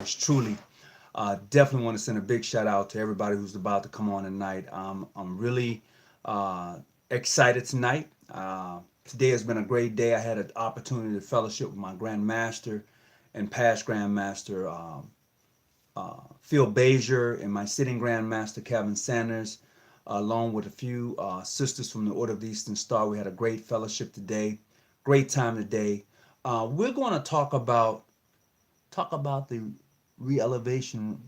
Truly, definitely want to send a big shout out to everybody who's about to come on tonight. I'm really excited tonight. Today has been a great day. I had an opportunity to fellowship with my Grand Master and past Grand Master Phil Bezier and my sitting Grand Master Kevin Sanders, along with a few sisters from the Order of the Eastern Star. We had a great fellowship today, great time today. We're going to talk about the re-elevation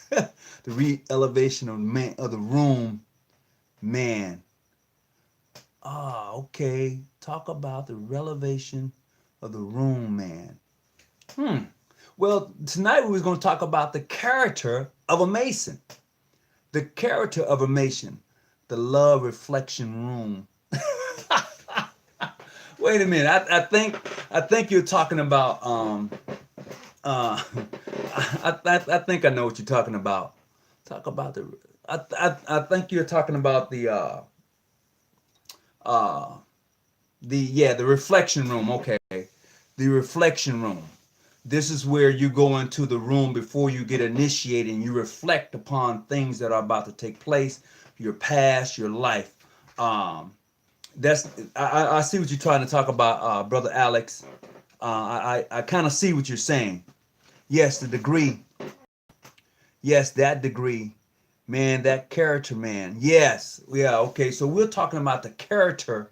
the re-elevation of man of the room man. Okay. Talk about the relevation of the room man. Well, tonight we was going to talk about the character of a Mason. The character of a Mason. The love reflection room. Wait a minute. I think you're talking about uh I think I know what you're talking about. Talk about the I think you're talking about uh the reflection room. Okay, the reflection room. This is where you go into the room before you get initiated and you reflect upon things that are about to take place, your past, your life. um that's I see what you're trying to talk about, brother Alex. I kind of see what you're saying. Yes, the degree. Yes, that degree. Man, that character, man. Yes. Yeah, okay. So we're talking about the character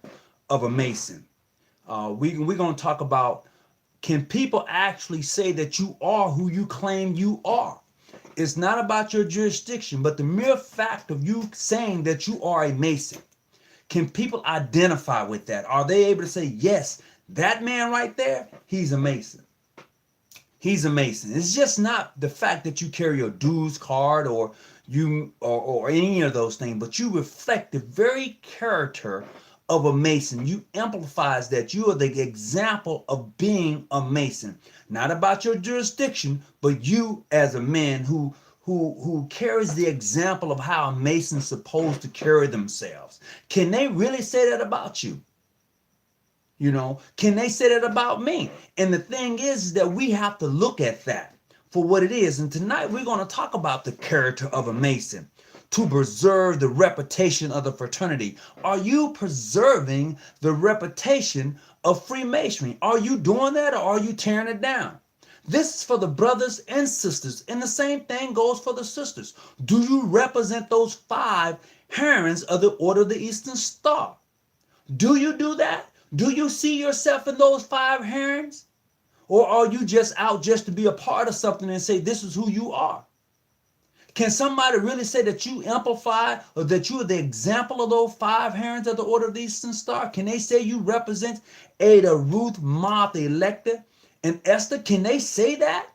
of a Mason. We're going to talk about, can people actually say that you are who you claim you are? It's not about your jurisdiction, but the mere fact of you saying that you are a Mason. Can people identify with that? Are they able to say, yes, that man right there, he's a Mason? He's a Mason. It's just not the fact that you carry a dues card or any of those things, but you reflect the very character of a Mason. You amplifies that you are the example of being a Mason. Not about your jurisdiction, but you as a man who carries the example of how a Mason's supposed to carry themselves. Can they really say that about you? Can they say that about me? And the thing is that we have to look at that for what it is. And tonight we're going to talk about the character of a Mason to preserve the reputation of the fraternity. Are you preserving the reputation of Freemasonry? Are you doing that, or are you tearing it down? This is for the brothers and sisters, and the same thing goes for the sisters. Do you represent those five herons of the Order of the Eastern Star? Do you do that? Do you see yourself in those five herons? Or are you just out just to be a part of something and say, this is who you are? Can somebody really say that you amplify, or that you are the example of those five herons of the Order of the Eastern Star? Can they say you represent Ada, Ruth, Martha, Electa, and Esther? Can they say that?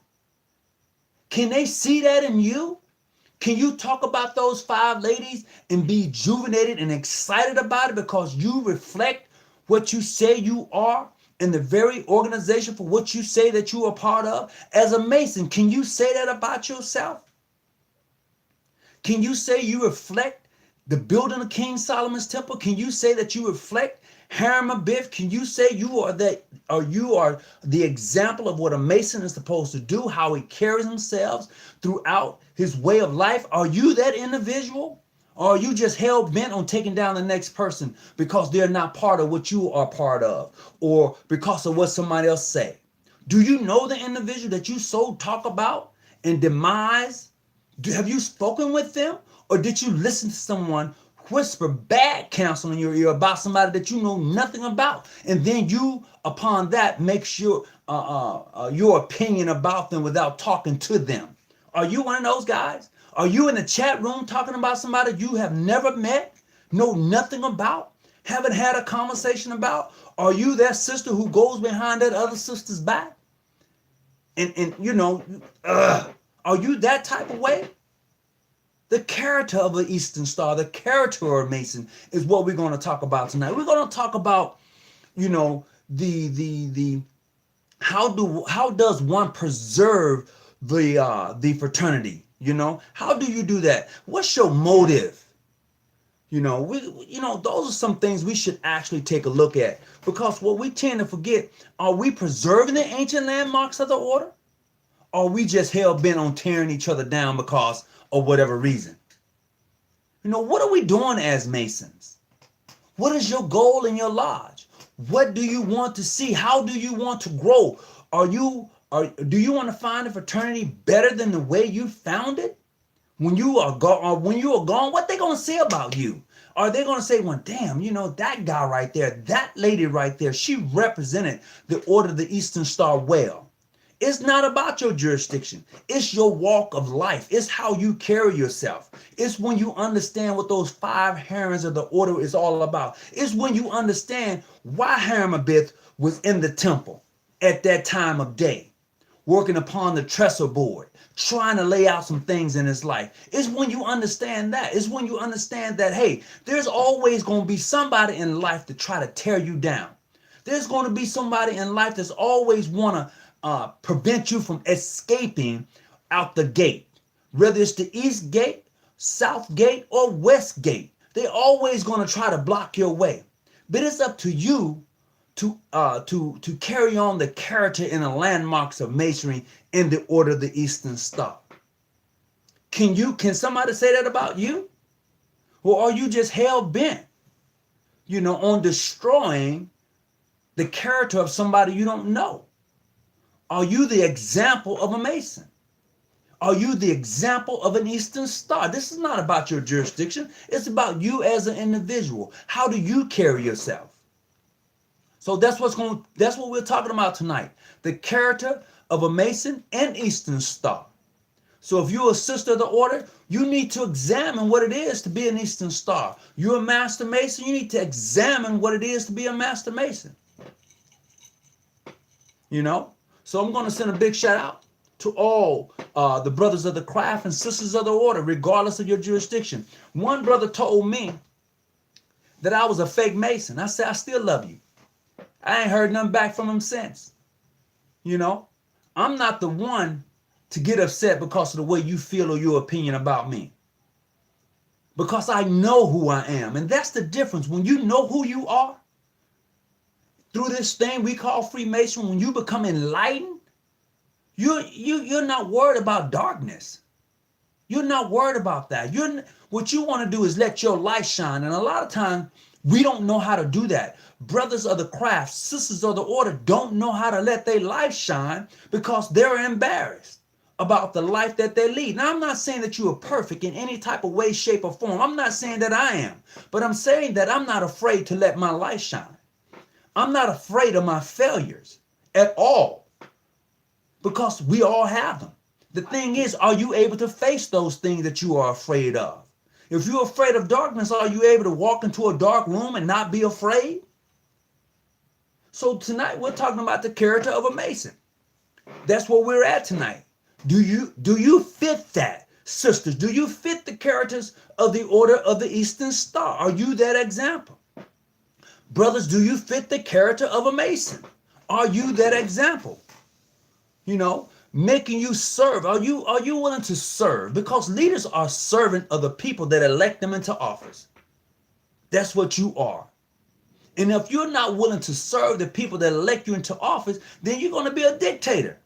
Can they see that in you? Can you talk about those five ladies and be juvenated and excited about it because you reflect what you say you are in the very organization for what you say that you are part of? As a Mason, can you say that about yourself? Can you say you reflect the building of King Solomon's temple? Can you say that you reflect Hiram Abiff? Can you say you are the example of what a Mason is supposed to do, how he carries himself throughout his way of life? Are you that individual? Or are you just hell bent on taking down the next person because they're not part of what you are part of, or because of what somebody else say? Do you know the individual that you so talk about and demise? Have you spoken with them, or did you listen to someone whisper bad counsel in your ear about somebody that you know nothing about, and then you, upon that, makes your opinion about them without talking to them? Are you one of those guys? Are you in the chat room talking about somebody you have never met, know nothing about, haven't had a conversation about? Are you that sister who goes behind that other sister's back? And are you that type of way? The character of an Eastern Star, the character of a Mason, is what we're going to talk about tonight. We're going to talk about, the how does one preserve the fraternity? How do you do that? What's your motive? Those are some things we should actually take a look at, because what we tend to forget, are we preserving the ancient landmarks of the order? Or are we just hell-bent on tearing each other down because of whatever reason? What are we doing as Masons? What is your goal in your lodge? What do you want to see? How do you want to grow? Do you want to find a fraternity better than the way you found it? When you are gone, what they gonna say about you? Are they gonna say, well, damn, that guy right there, that lady right there, she represented the Order of the Eastern Star well. It's not about your jurisdiction. It's your walk of life. It's how you carry yourself. It's when you understand what those 5 herons of the order is all about. It's when you understand why Haramabith was in the temple at that time of day, working upon the trestle board, trying to lay out some things in his life. It's when you understand that. It's when you understand that, hey, there's always going to be somebody in life to try to tear you down. There's going to be somebody in life that's always want to prevent you from escaping out the gate, whether it's the east gate, south gate, or west gate. They're always going to try to block your way. But it's up to you to carry on the character and the landmarks of Masonry in the Order of the Eastern Star. Can somebody say that about you? Or are you just hell-bent, on destroying the character of somebody you don't know? Are you the example of a Mason? Are you the example of an Eastern Star? This is not about your jurisdiction. It's about you as an individual. How do you carry yourself? So that's what we're talking about tonight. The character of a Mason and Eastern Star. So if you're a sister of the order, you need to examine what it is to be an Eastern Star. You're a Master Mason, you need to examine what it is to be a Master Mason. So I'm going to send a big shout out to all the brothers of the craft and sisters of the order, regardless of your jurisdiction. One brother told me that I was a fake Mason. I said, I still love you. I ain't heard nothing back from him since. I'm not the one to get upset because of the way you feel or your opinion about me. Because I know who I am. And that's the difference. When you know who you are, through this thing we call Freemason, when you become enlightened, you're not worried about darkness. You're not worried about that. What you want to do is let your light shine. And a lot of times we don't know how to do that. Brothers of the craft, sisters of the order don't know how to let their light shine because they're embarrassed about the life that they lead. Now, I'm not saying that you are perfect in any type of way, shape, or form. I'm not saying that I am. But I'm saying that I'm not afraid to let my light shine. I'm not afraid of my failures at all because we all have them. The thing is, are you able to face those things that you are afraid of? If you're afraid of darkness, are you able to walk into a dark room and not be afraid? So tonight we're talking about the character of a Mason. That's where we're at tonight. Do you fit that, sisters? Do you fit the characters of the Order of the Eastern Star? Are you that example? Brothers, do you fit the character of a Mason? Are you that example? Making you serve. Are you willing to serve? Because leaders are servant of the people that elect them into office. That's what you are. And if you're not willing to serve the people that elect you into office, then you're going to be a dictator.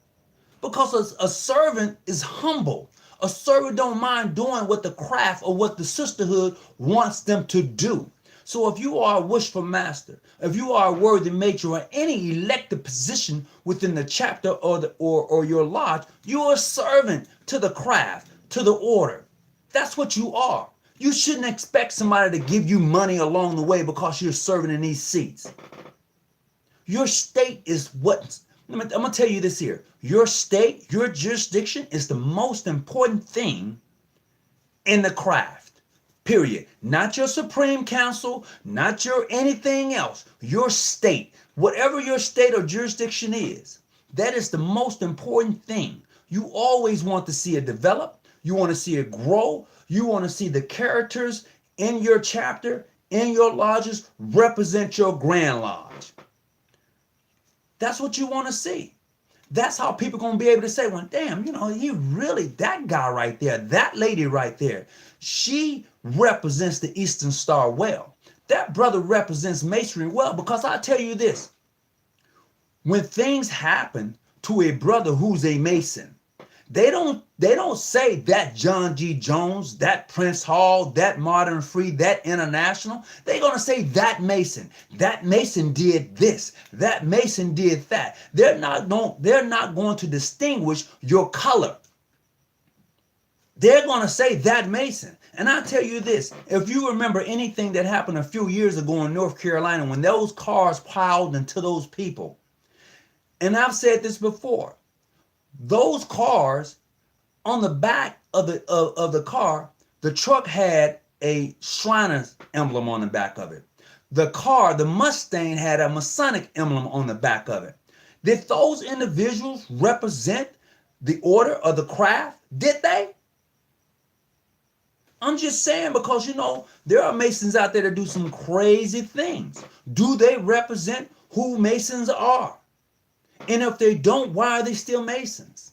Because a servant is humble. A servant don't mind doing what the craft or what the sisterhood wants them to do. So if you are a wishful master, if you are a worthy matron or any elected position within the chapter or your lodge, you are a servant to the craft, to the order. That's what you are. You shouldn't expect somebody to give you money along the way because you're serving in these seats. Your state is what, I'm going to tell you this here. Your state, your jurisdiction is the most important thing in the craft. Period. Not your Supreme Council, not your anything else. Your state, whatever your state or jurisdiction is, that is the most important thing. You always want to see it develop. You want to see it grow. You want to see the characters in your chapter, in your lodges, represent your Grand Lodge. That's what you want to see. That's how people are going to be able to say, well, damn, he really, that guy right there, that lady right there, she represents the Eastern Star well. That brother represents Masonry well, because I tell you this, when things happen to a brother who's a Mason, They don't say that John G. Jones, that Prince Hall, that Modern Free, that International. They're gonna say that Mason. That Mason did this. That Mason did that. They're not going to distinguish your color. They're gonna say that Mason. And I tell you this, if you remember anything that happened a few years ago in North Carolina when those cars piled into those people, and I've said this before, those cars, on the back of the car, the truck had a Shriners emblem on the back of it. The Mustang, had a Masonic emblem on the back of it. Did those individuals represent the order of the craft? Did they? I'm just saying, because there are Masons out there that do some crazy things. Do they represent who Masons are? And if they don't, why are they still Masons?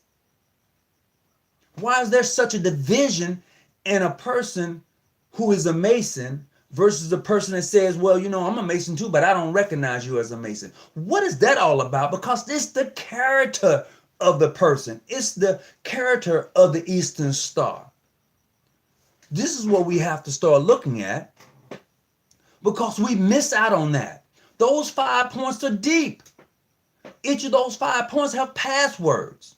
Why is there such a division in a person who is a Mason versus a person that says, well, I'm a Mason too, but I don't recognize you as a Mason? What is that all about? Because it's the character of the person. It's the character of the Eastern Star. This is what we have to start looking at, because we miss out on that. Those 5 points are deep. Each of those 5 points have passwords.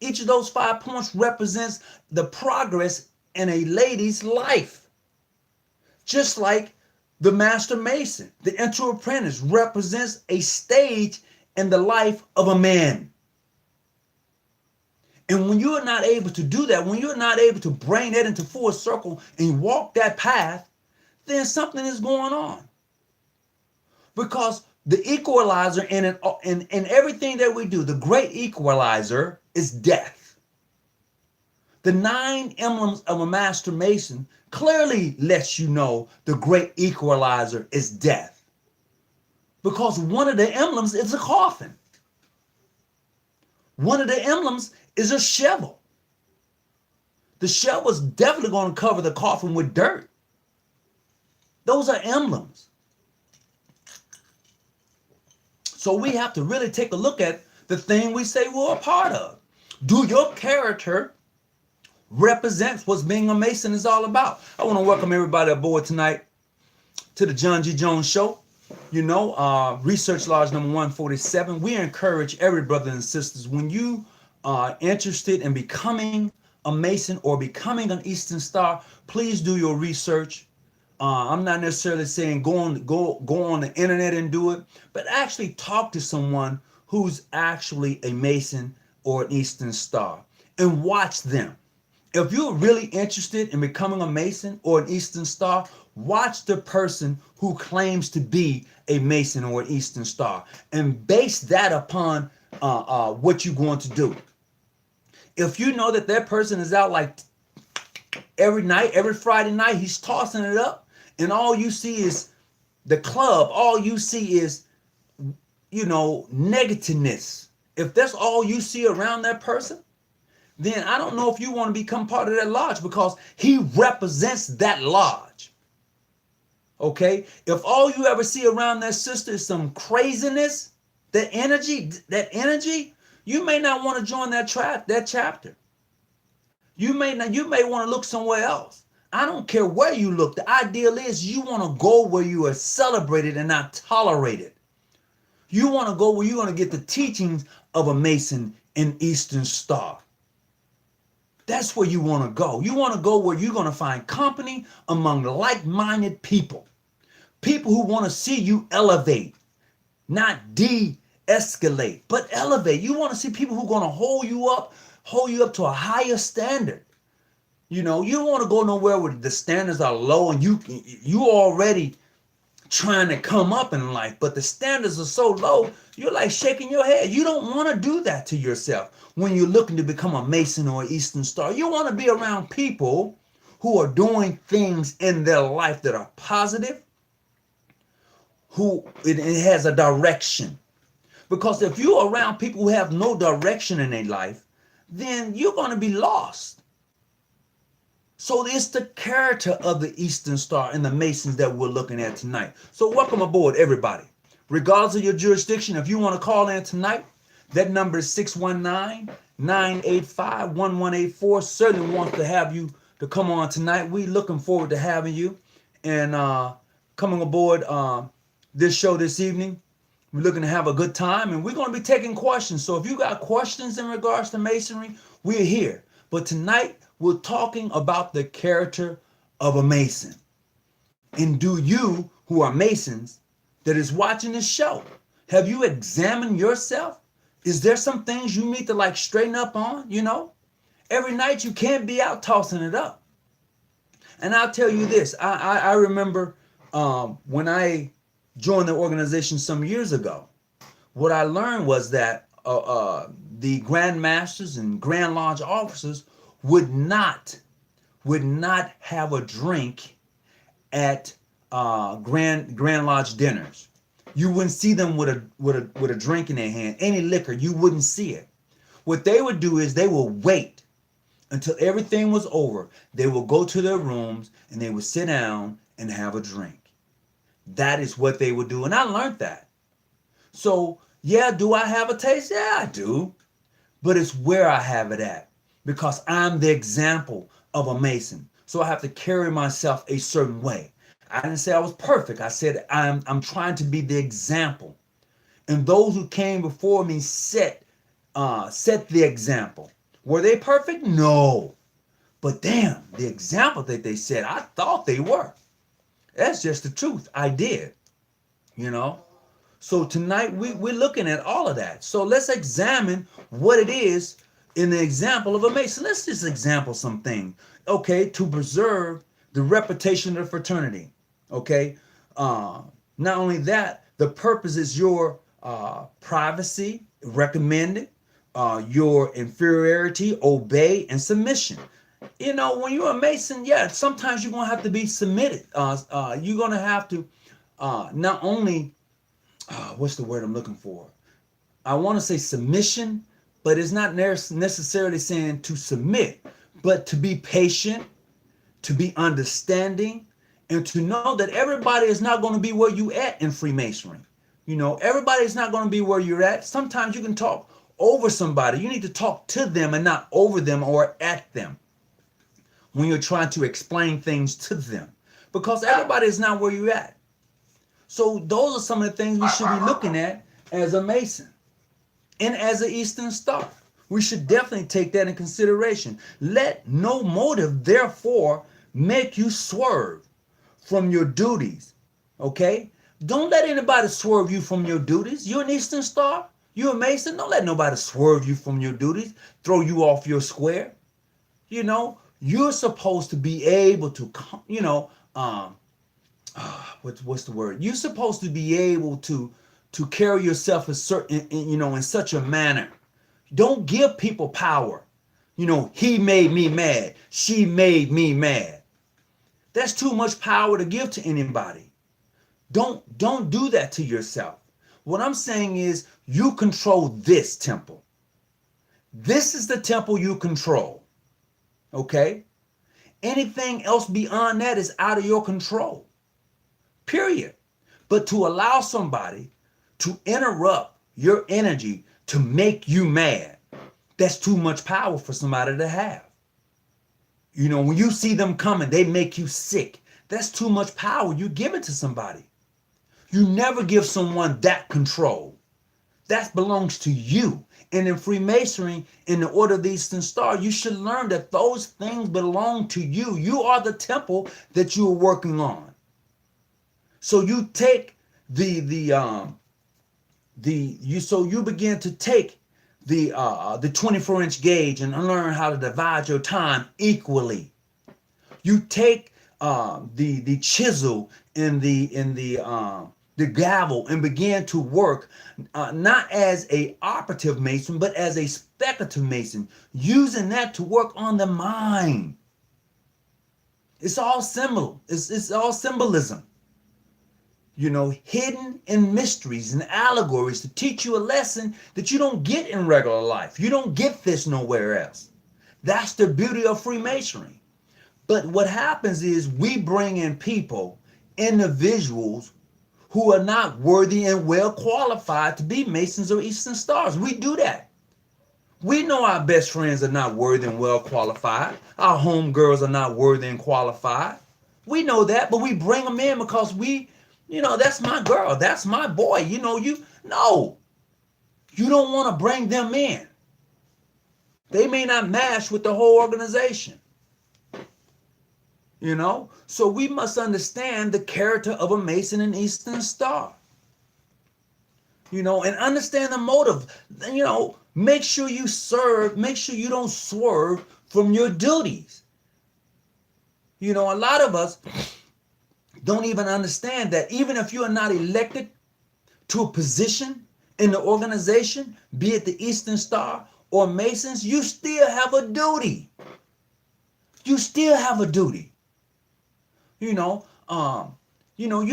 Each of those 5 points represents the progress in a lady's life. Just like the Master Mason, the Enter Apprentice, represents a stage in the life of a man. And when you're not able to do that, when you're not able to bring that into full circle and walk that path, then something is going on. Because the equalizer in everything that we do, the great equalizer is death. The 9 emblems of a Master Mason clearly lets you know the great equalizer is death. Because one of the emblems is a coffin. One of the emblems is a shovel. The shovel is definitely going to cover the coffin with dirt. Those are emblems. So we have to really take a look at the thing we say we're a part of. Do your character represent what being a Mason is all about? I want to welcome everybody aboard tonight to the John G. Jones Show. Research Lodge number 147. We encourage every brother and sisters, when you are interested in becoming a Mason or becoming an Eastern Star, please do your research. I'm not necessarily saying go on the internet and do it, but actually talk to someone who's actually a Mason or an Eastern Star and watch them. If you're really interested in becoming a Mason or an Eastern Star, watch the person who claims to be a Mason or an Eastern Star and base that upon what you're going to do. If you know that person is out like every night, every Friday night, he's tossing it up, and all you see is the club, all you see is, negativeness. If that's all you see around that person, then I don't know if you want to become part of that lodge, because he represents that lodge. Okay? If all you ever see around that sister is some craziness, that energy, you may not want to join that chapter. You may want to look somewhere else. I don't care where you look. The ideal is you want to go where you are celebrated and not tolerated. You want to go where you're going to get the teachings of a Mason and Eastern Star. That's where you want to go. You want to go where you're going to find company among like-minded people. People who want to see you elevate, not de-escalate, but elevate. You want to see people who are going to hold you up to a higher standard. You don't want to go nowhere where the standards are low and you already trying to come up in life, but the standards are so low, you're like shaking your head. You don't want to do that to yourself when you're looking to become a Mason or an Eastern Star. You want to be around people who are doing things in their life that are positive, who it has a direction. Because if you're around people who have no direction in their life, then you're going to be lost. So it's the character of the Eastern Star and the Masons that we're looking at tonight. So welcome aboard, everybody. Regardless of your jurisdiction, if you want to call in tonight, that number is 985-1184. Certainly wants to have you to come on tonight. We looking forward to having you and coming aboard this show this evening. We're looking to have a good time, and we're going to be taking questions. So if you got questions in regards to Masonry, we're here. But tonight, we're talking about the character of a Mason. And do you, who are Masons, that is watching this show, have you examined yourself? Is there some things you need to like straighten up on? You know, every night you can't be out tossing it up. And I'll tell you this, I remember when I joined the organization some years ago, what I learned was that the Grand Masters and Grand Lodge officers would not have a drink at Grand Lodge dinners. You wouldn't see them with a drink in their hand, any liquor. You wouldn't see it. What they would do is they would wait until everything was over. They would go to their rooms and they would sit down and have a drink. That is what they would do, and I learned that. So yeah, do I have a taste? Yeah, I do, but it's where I have it at, because I'm the example of a Mason. So I have to carry myself a certain way. I didn't say I was perfect. I said I'm trying to be the example. And those who came before me set the example. Were they perfect? No. But damn, the example that they set, I thought they were. That's just the truth. I did. You know? So tonight we're looking at all of that. So let's examine what it is in the example of a Mason. Let's just example something. Okay, to preserve the reputation of the fraternity. Okay? Not only that, the purpose is your privacy, recommended, your inferiority, obey, and submission. You know, when you're a Mason, yeah, sometimes you're going to have to be submitted. You're going to have to not only, what's the word I'm looking for? I want to say submission, but it's not necessarily saying to submit, but to be patient, to be understanding, and to know that everybody is not going to be where you at in Freemasonry. You know, everybody is not going to be where you're at. Sometimes you can talk over somebody. You need to talk to them and not over them or at them when you're trying to explain things to them, because everybody is not where you're at. So those are some of the things we should be looking at as a Mason and as an Eastern Star. We should definitely take that in consideration. Let no motive, therefore, make you swerve from your duties. Okay? Don't let anybody swerve you from your duties. You're an Eastern Star. You're a Mason. Don't let nobody swerve you from your duties, throw you off your square. You know, you're supposed to be able to, you know, what's the word? You're supposed to be able to carry yourself a certain, you know, in such a manner. Don't give people power. You know, he made me mad. She made me mad. That's too much power to give to anybody. Don't do that to yourself. What I'm saying is you control this temple. This is the temple you control. Okay? Anything else beyond that is out of your control. Period. But to allow somebody to interrupt your energy to make you mad, that's too much power for somebody to have. You know, when you see them coming, they make you sick. That's too much power. You give it to somebody. You never give someone that control. That belongs to you. And in Freemasonry, in the Order of the Eastern Star, you should learn that those things belong to you. You are the temple that you are working on. So you take you begin to take the 24-inch gauge and learn how to divide your time equally. You take the chisel and the gavel and begin to work not as a operative Mason, but as a speculative Mason, using that to work on the mind. It's all symbol. It's all symbolism. You know, hidden in mysteries and allegories to teach you a lesson that you don't get in regular life. You don't get this nowhere else. That's the beauty of Freemasonry. But what happens is we bring in people, individuals who are not worthy and well qualified to be Masons or Eastern Stars. We do that. We know our best friends are not worthy and well qualified. Our homegirls are not worthy and qualified. We know that, but we bring them in because that's my girl, that's my boy. No, you don't want to bring them in. They may not match with the whole organization. So we must understand the character of a Mason and Eastern Star. And understand the motive. Make sure you serve, make sure you don't swerve from your duties. A lot of us don't even understand that even if you are not elected to a position in the organization, be it the Eastern Star or Masons, you still have a duty. You still have a duty. You're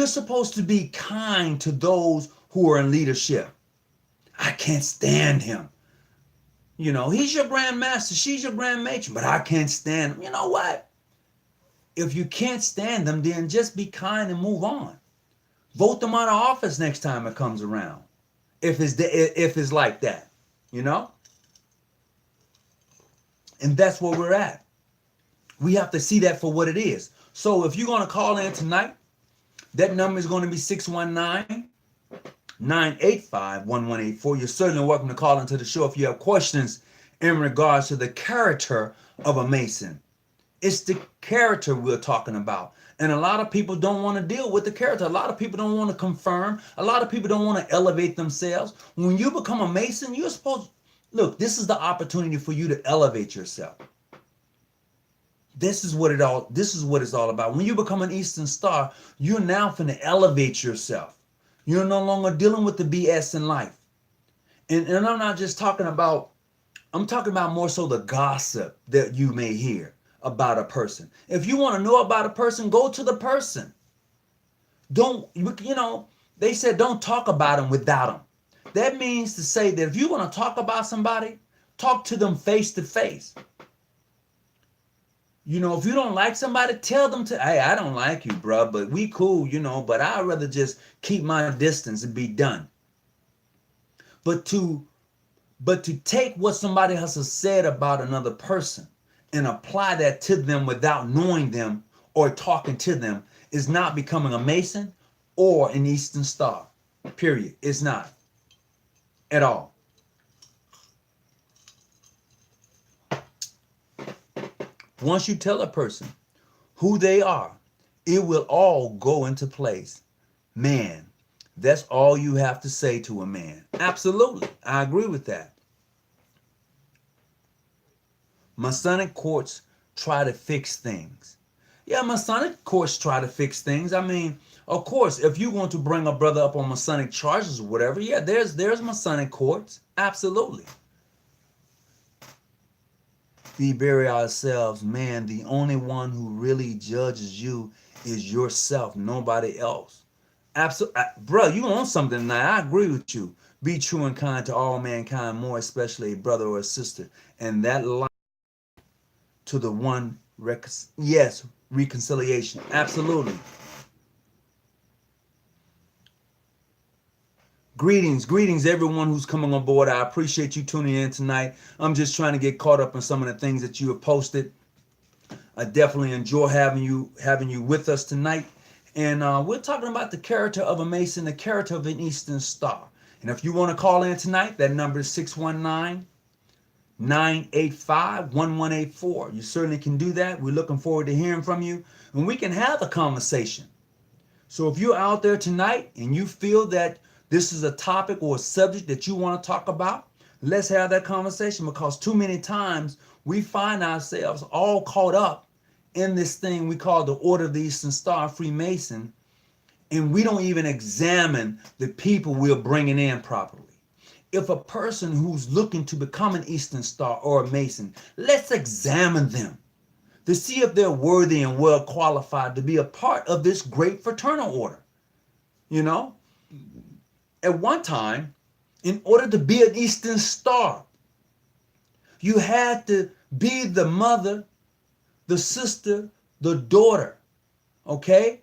supposed to be kind to those who are in leadership. I can't stand him. He's your Grand Master, she's your Grand Matron, but I can't stand him. You know what? If you can't stand them, then just be kind and move on. Vote them out of office next time it comes around. If it's like that, And that's where we're at. We have to see that for what it is. So if you're going to call in tonight, that number is going to be 619-985-1184. You're certainly welcome to call into the show if you have questions in regards to the character of a Mason. It's the character we're talking about. And a lot of people don't want to deal with the character. A lot of people don't want to confirm. A lot of people don't want to elevate themselves. When you become a Mason, you're supposed, look, this is the opportunity for you to elevate yourself. This is what it's all about. When you become an Eastern Star, you're now finna elevate yourself. You're no longer dealing with the BS in life. And I'm not just talking about, I'm talking about more so the gossip that you may hear about a person. If you want to know about a person, go to the person. They said don't talk about them without them. That means to say that if you want to talk about somebody, talk to them face to face. If you don't like somebody, tell them hey, I don't like you, bro, but we cool, but I'd rather just keep my distance and be done. But to take what somebody else has said about another person and apply that to them without knowing them or talking to them is not becoming a Mason or an Eastern Star. Period. It's not. At all. Once you tell a person who they are, it will all go into place. Man, that's all you have to say to a man. Absolutely. I agree with that. Masonic courts try to fix things. Yeah, Masonic courts try to fix things. I mean, of course, if you want to bring a brother up on Masonic charges or whatever, yeah, there's Masonic courts. Absolutely. We bury ourselves, man. The only one who really judges you is yourself, nobody else. Absolutely, bro. You want something tonight? I agree with you. Be true and kind to all mankind, more especially a brother or a sister, and that life to the one. Reconciliation. Absolutely. Greetings everyone who's coming on board. I appreciate you tuning in tonight. I'm just trying to get caught up on some of the things that you have posted. I definitely enjoy having you with us tonight. And we're talking about the character of a Mason, the character of an Eastern Star. And if you want to call in tonight, that number is 619-985-1184. You certainly can do that. We're looking forward to hearing from you, and we can have a conversation. So if you're out there tonight and you feel that this is a topic or a subject that you want to talk about, let's have that conversation, because too many times we find ourselves all caught up in this thing we call the Order of the Eastern Star, Freemason, and we don't even examine the people we're bringing in properly. If a person who's looking to become an Eastern Star or a Mason, let's examine them to see if they're worthy and well qualified to be a part of this great fraternal order. At one time, in order to be an Eastern Star, you had to be the mother, the sister, the daughter, okay?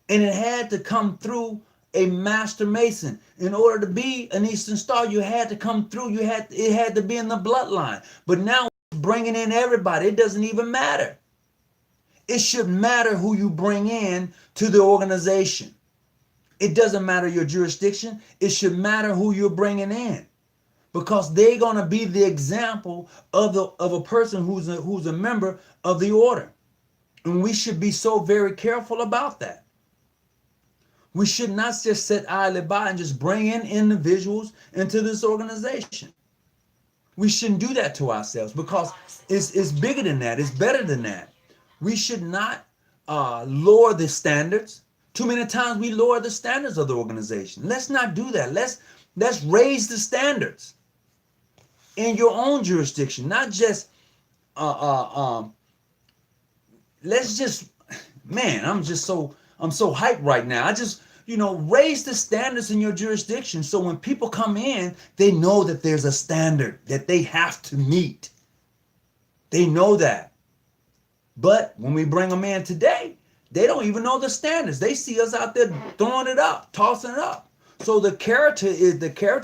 And it had to come through a master mason. In order to be an Eastern Star, you had to come through. It had to be in the bloodline. But now bringing in everybody, it doesn't even matter. It should matter who you bring in to the organization. It doesn't matter your jurisdiction. It should matter who you're bringing in, because they're going to be the example of a person who's a member of the order. And we should be so very careful about that. We should not just sit idly by and just bring in individuals into this organization. We shouldn't do that to ourselves, because it's bigger than that. It's better than that. We should not lower the standards. Too many times we lower the standards of the organization. Let's not do that. Let's raise the standards in your own jurisdiction, not just let's just, man, I'm so hyped right now. I just, raise the standards in your jurisdiction, so when people come in, they know that there's a standard that they have to meet. They know that. But when we bring them in today, they don't even know the standards. They see us out there throwing it up, tossing it up. So the character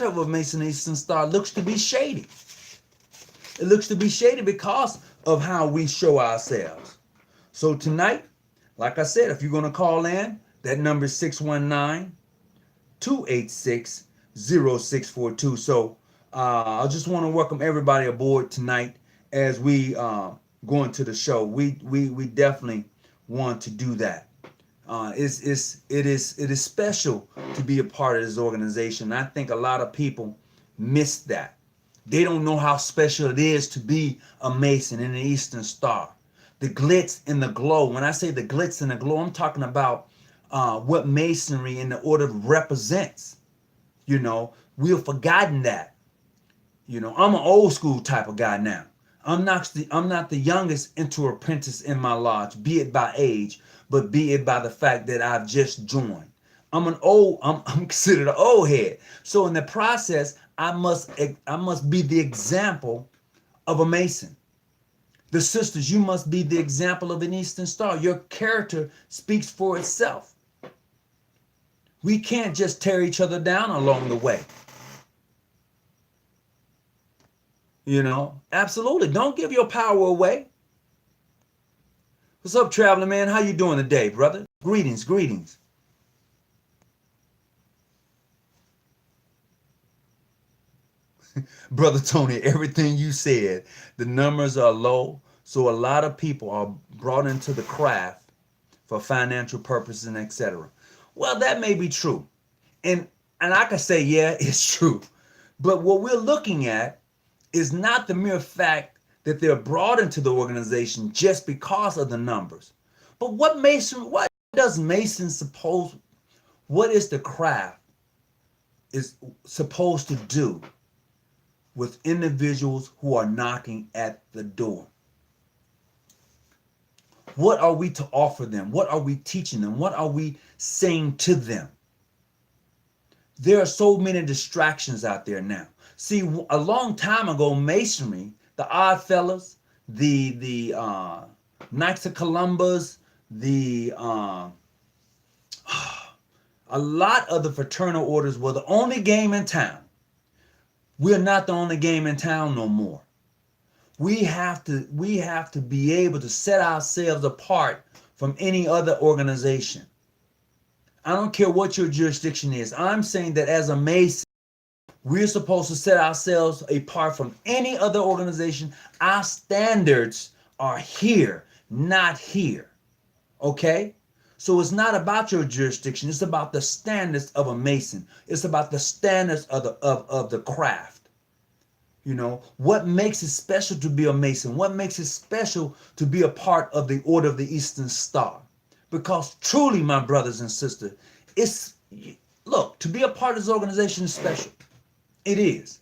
of a Mason Eastern Star looks to be shady. It looks to be shady because of how we show ourselves. So tonight, like I said, if you're going to call in, that number is 619-286-0642. So I just want to welcome everybody aboard tonight as we go into the show. We definitely want to do that. It is special to be a part of this organization. I think a lot of people miss that. They don't know how special it is to be a Mason in the Eastern Star. The glitz and the glow. When I say the glitz and the glow, I'm talking about what Masonry in the order represents. We've forgotten that. I'm an old school type of guy now. I'm not the youngest into apprentice in my lodge, be it by age, but be it by the fact that I've just joined. I'm considered an old head. So in the process, I must be the example of a Mason. The sisters, you must be the example of an Eastern Star. Your character speaks for itself. We can't just tear each other down along the way. Absolutely. Don't give your power away. What's up, traveler man? How you doing today, brother? Greetings. Brother Tony, everything you said, the numbers are low, so a lot of people are brought into the craft for financial purposes and etc. Well, that may be true. And I can say, yeah, it's true. But what we're looking at is not the mere fact that they're brought into the organization just because of the numbers. But what does Mason suppose, what is the craft is supposed to do with individuals who are knocking at the door? What are we to offer them? What are we teaching them? What are we saying to them? There are so many distractions out there now. See, a long time ago, Masonry, the Odd Fellows, the Knights of Columbus, a lot of the fraternal orders were the only game in town. We're not the only game in town no more. We have to be able to set ourselves apart from any other organization. I don't care what your jurisdiction is. I'm saying that as a Mason, we're supposed to set ourselves apart from any other organization. Our standards are here, not here. Okay? So it's not about your jurisdiction. It's about the standards of a Mason. It's about the standards of the craft. What makes it special to be a Mason? What makes it special to be a part of the Order of the Eastern Star? Because truly, my brothers and sisters, to be a part of this organization is special. It is.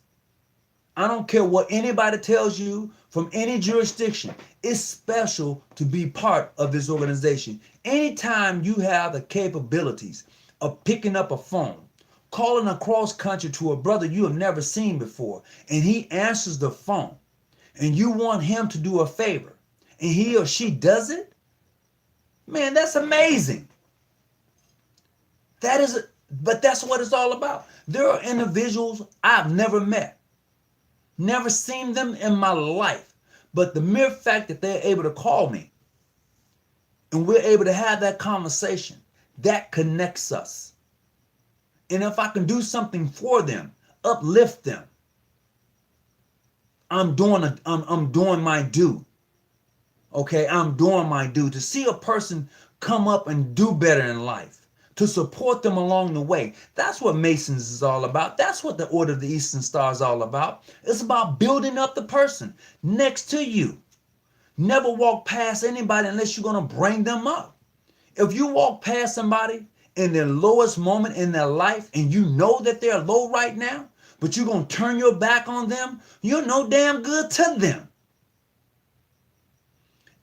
I don't care what anybody tells you from any jurisdiction. It's special to be part of this organization. Anytime you have the capabilities of picking up a phone, calling across country to a brother you have never seen before, and he answers the phone, and you want him to do a favor, and he or she does it, man, that's amazing. That is But that's what it's all about. There are individuals I've never met, never seen them in my life. But the mere fact that they're able to call me and we're able to have that conversation, that connects us. And if I can do something for them, uplift them, I'm doing my due. Okay, I'm doing my due to see a person come up and do better in life, to support them along the way. That's what Masons is all about. That's what the Order of the Eastern Star is all about. It's about building up the person next to you. Never walk past anybody unless you're going to bring them up. If you walk past somebody in their lowest moment in their life and you know that they're low right now, but you're going to turn your back on them, you're no damn good to them.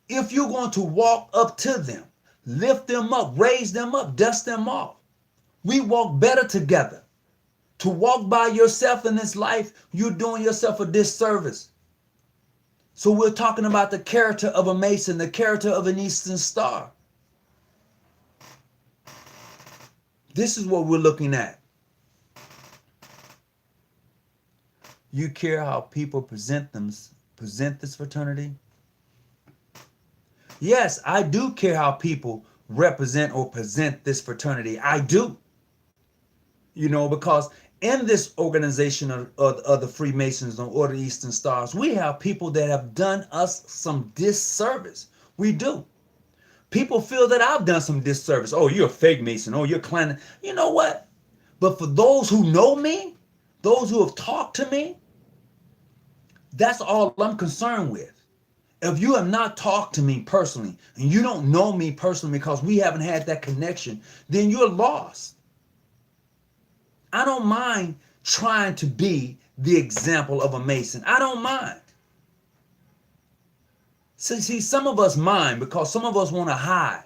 If you're going to walk up to them, lift them up, raise them up, dust them off, we walk better together. To walk by yourself in this life, you're doing yourself a disservice. So we're talking about the character of a Mason, the character of an Eastern Star. This is what we're looking at. You care how people present this fraternity? Yes, I do care how people represent or present this fraternity. I do. You know, because in this organization of the Freemasons and Order of Eastern Stars, we have people that have done us some disservice. We do. People feel that I've done some disservice. Oh, you're a fake Mason. Oh, you're clan. You know what? But for those who know me, those who have talked to me, that's all I'm concerned with. If you have not talked to me personally and you don't know me personally because we haven't had that connection, then you're lost. I don't mind trying to be the example of a Mason. I don't mind. See, some of us mind because some of us want to hide.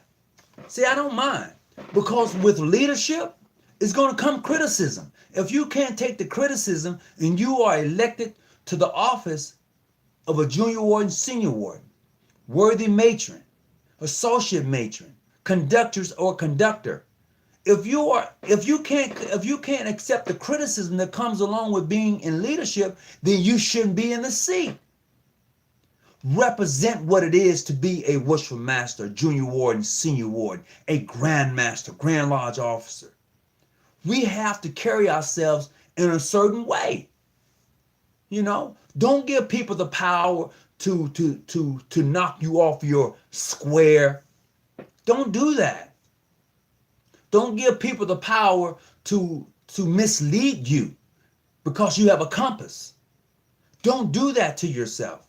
See, I don't mind because with leadership, it's going to come criticism. If you can't take the criticism and you are elected to the office of a junior warden, senior warden, worthy matron, associate matron, conductors or conductor, if you can't accept the criticism that comes along with being in leadership, then you shouldn't be in the seat. Represent what it is to be a worshipful master, junior warden, senior warden, a grand master, grand lodge officer. We have to carry ourselves in a certain way. You know, don't give people the power to knock you off your square. Don't do that. Don't give people the power to mislead you because you have a compass. Don't do that to yourself.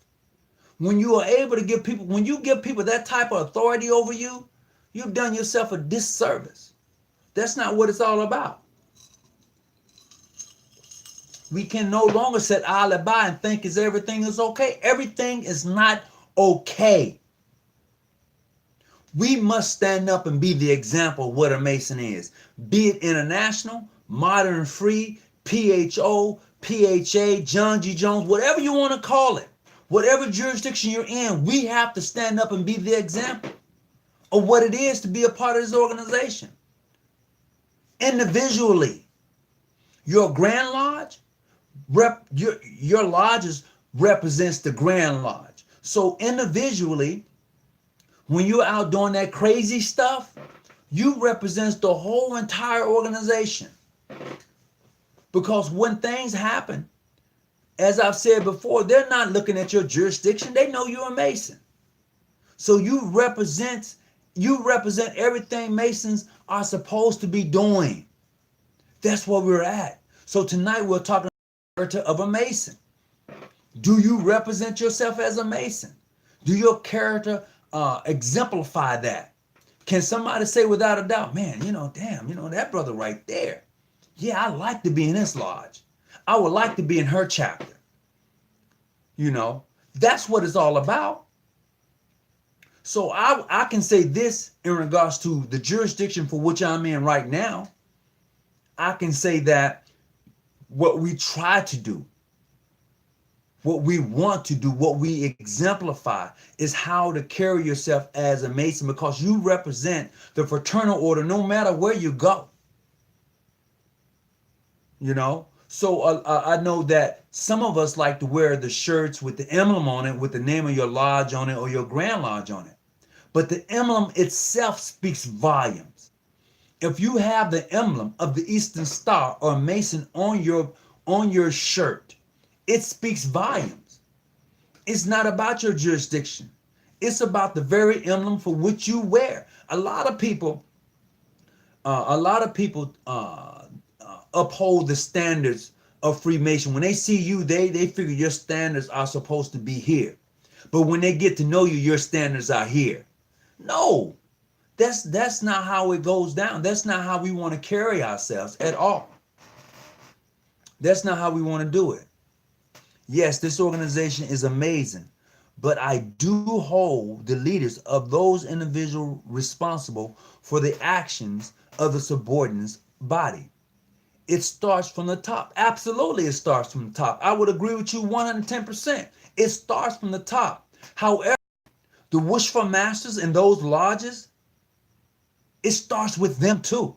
When you are able to give people, when you give people that type of authority over you, you've done yourself a disservice. That's not what it's all about. We can no longer set alibi and think everything is okay. Everything is not okay. We must stand up and be the example of what a Mason is. Be it international, modern free, PHO, PHA, John G. Jones, whatever you want to call it. Whatever jurisdiction you're in, we have to stand up and be the example of what it is to be a part of this organization. Individually, your Grand Lodge, your lodges represents the Grand Lodge. So individually, when you're out doing that crazy stuff, you represents the whole entire organization. Because when things happen, as I've said before, they're not looking at your jurisdiction. They know you're a Mason. So you represent everything Masons are supposed to be doing. That's where we're at. So tonight we're talking about the character of a Mason. Do you represent yourself as a Mason? Do your character exemplify that? Can somebody say without a doubt, man, damn, that brother right there. Yeah, I like to be in his lodge. I would like to be in her chapter. That's what it's all about. So I can say this in regards to the jurisdiction for which I'm in right now. I can say that what we try to do, what we want to do, what we exemplify is how to carry yourself as a Mason because you represent the fraternal order no matter where you go. you know. So I know that some of us like to wear the shirts with the emblem on it, with the name of your lodge on it or your Grand Lodge on it. But the emblem itself speaks volumes. If you have the emblem of the Eastern Star or Mason on your shirt, it speaks volumes. It's not about your jurisdiction. It's about the very emblem for which you wear. A lot of people uphold the standards of Freemason. When they see you, they figure your standards are supposed to be here. But when they get to know you, your standards are here. No, that's not how it goes down. That's not how we want to carry ourselves at all. That's not how we want to do it. Yes, this organization is amazing, but I do hold the leaders of those individuals responsible for the actions of the subordinates body. It starts from the top. Absolutely, it starts from the top. I would agree with you 110%. It starts from the top. However, the wish for masters in those lodges, it starts with them too.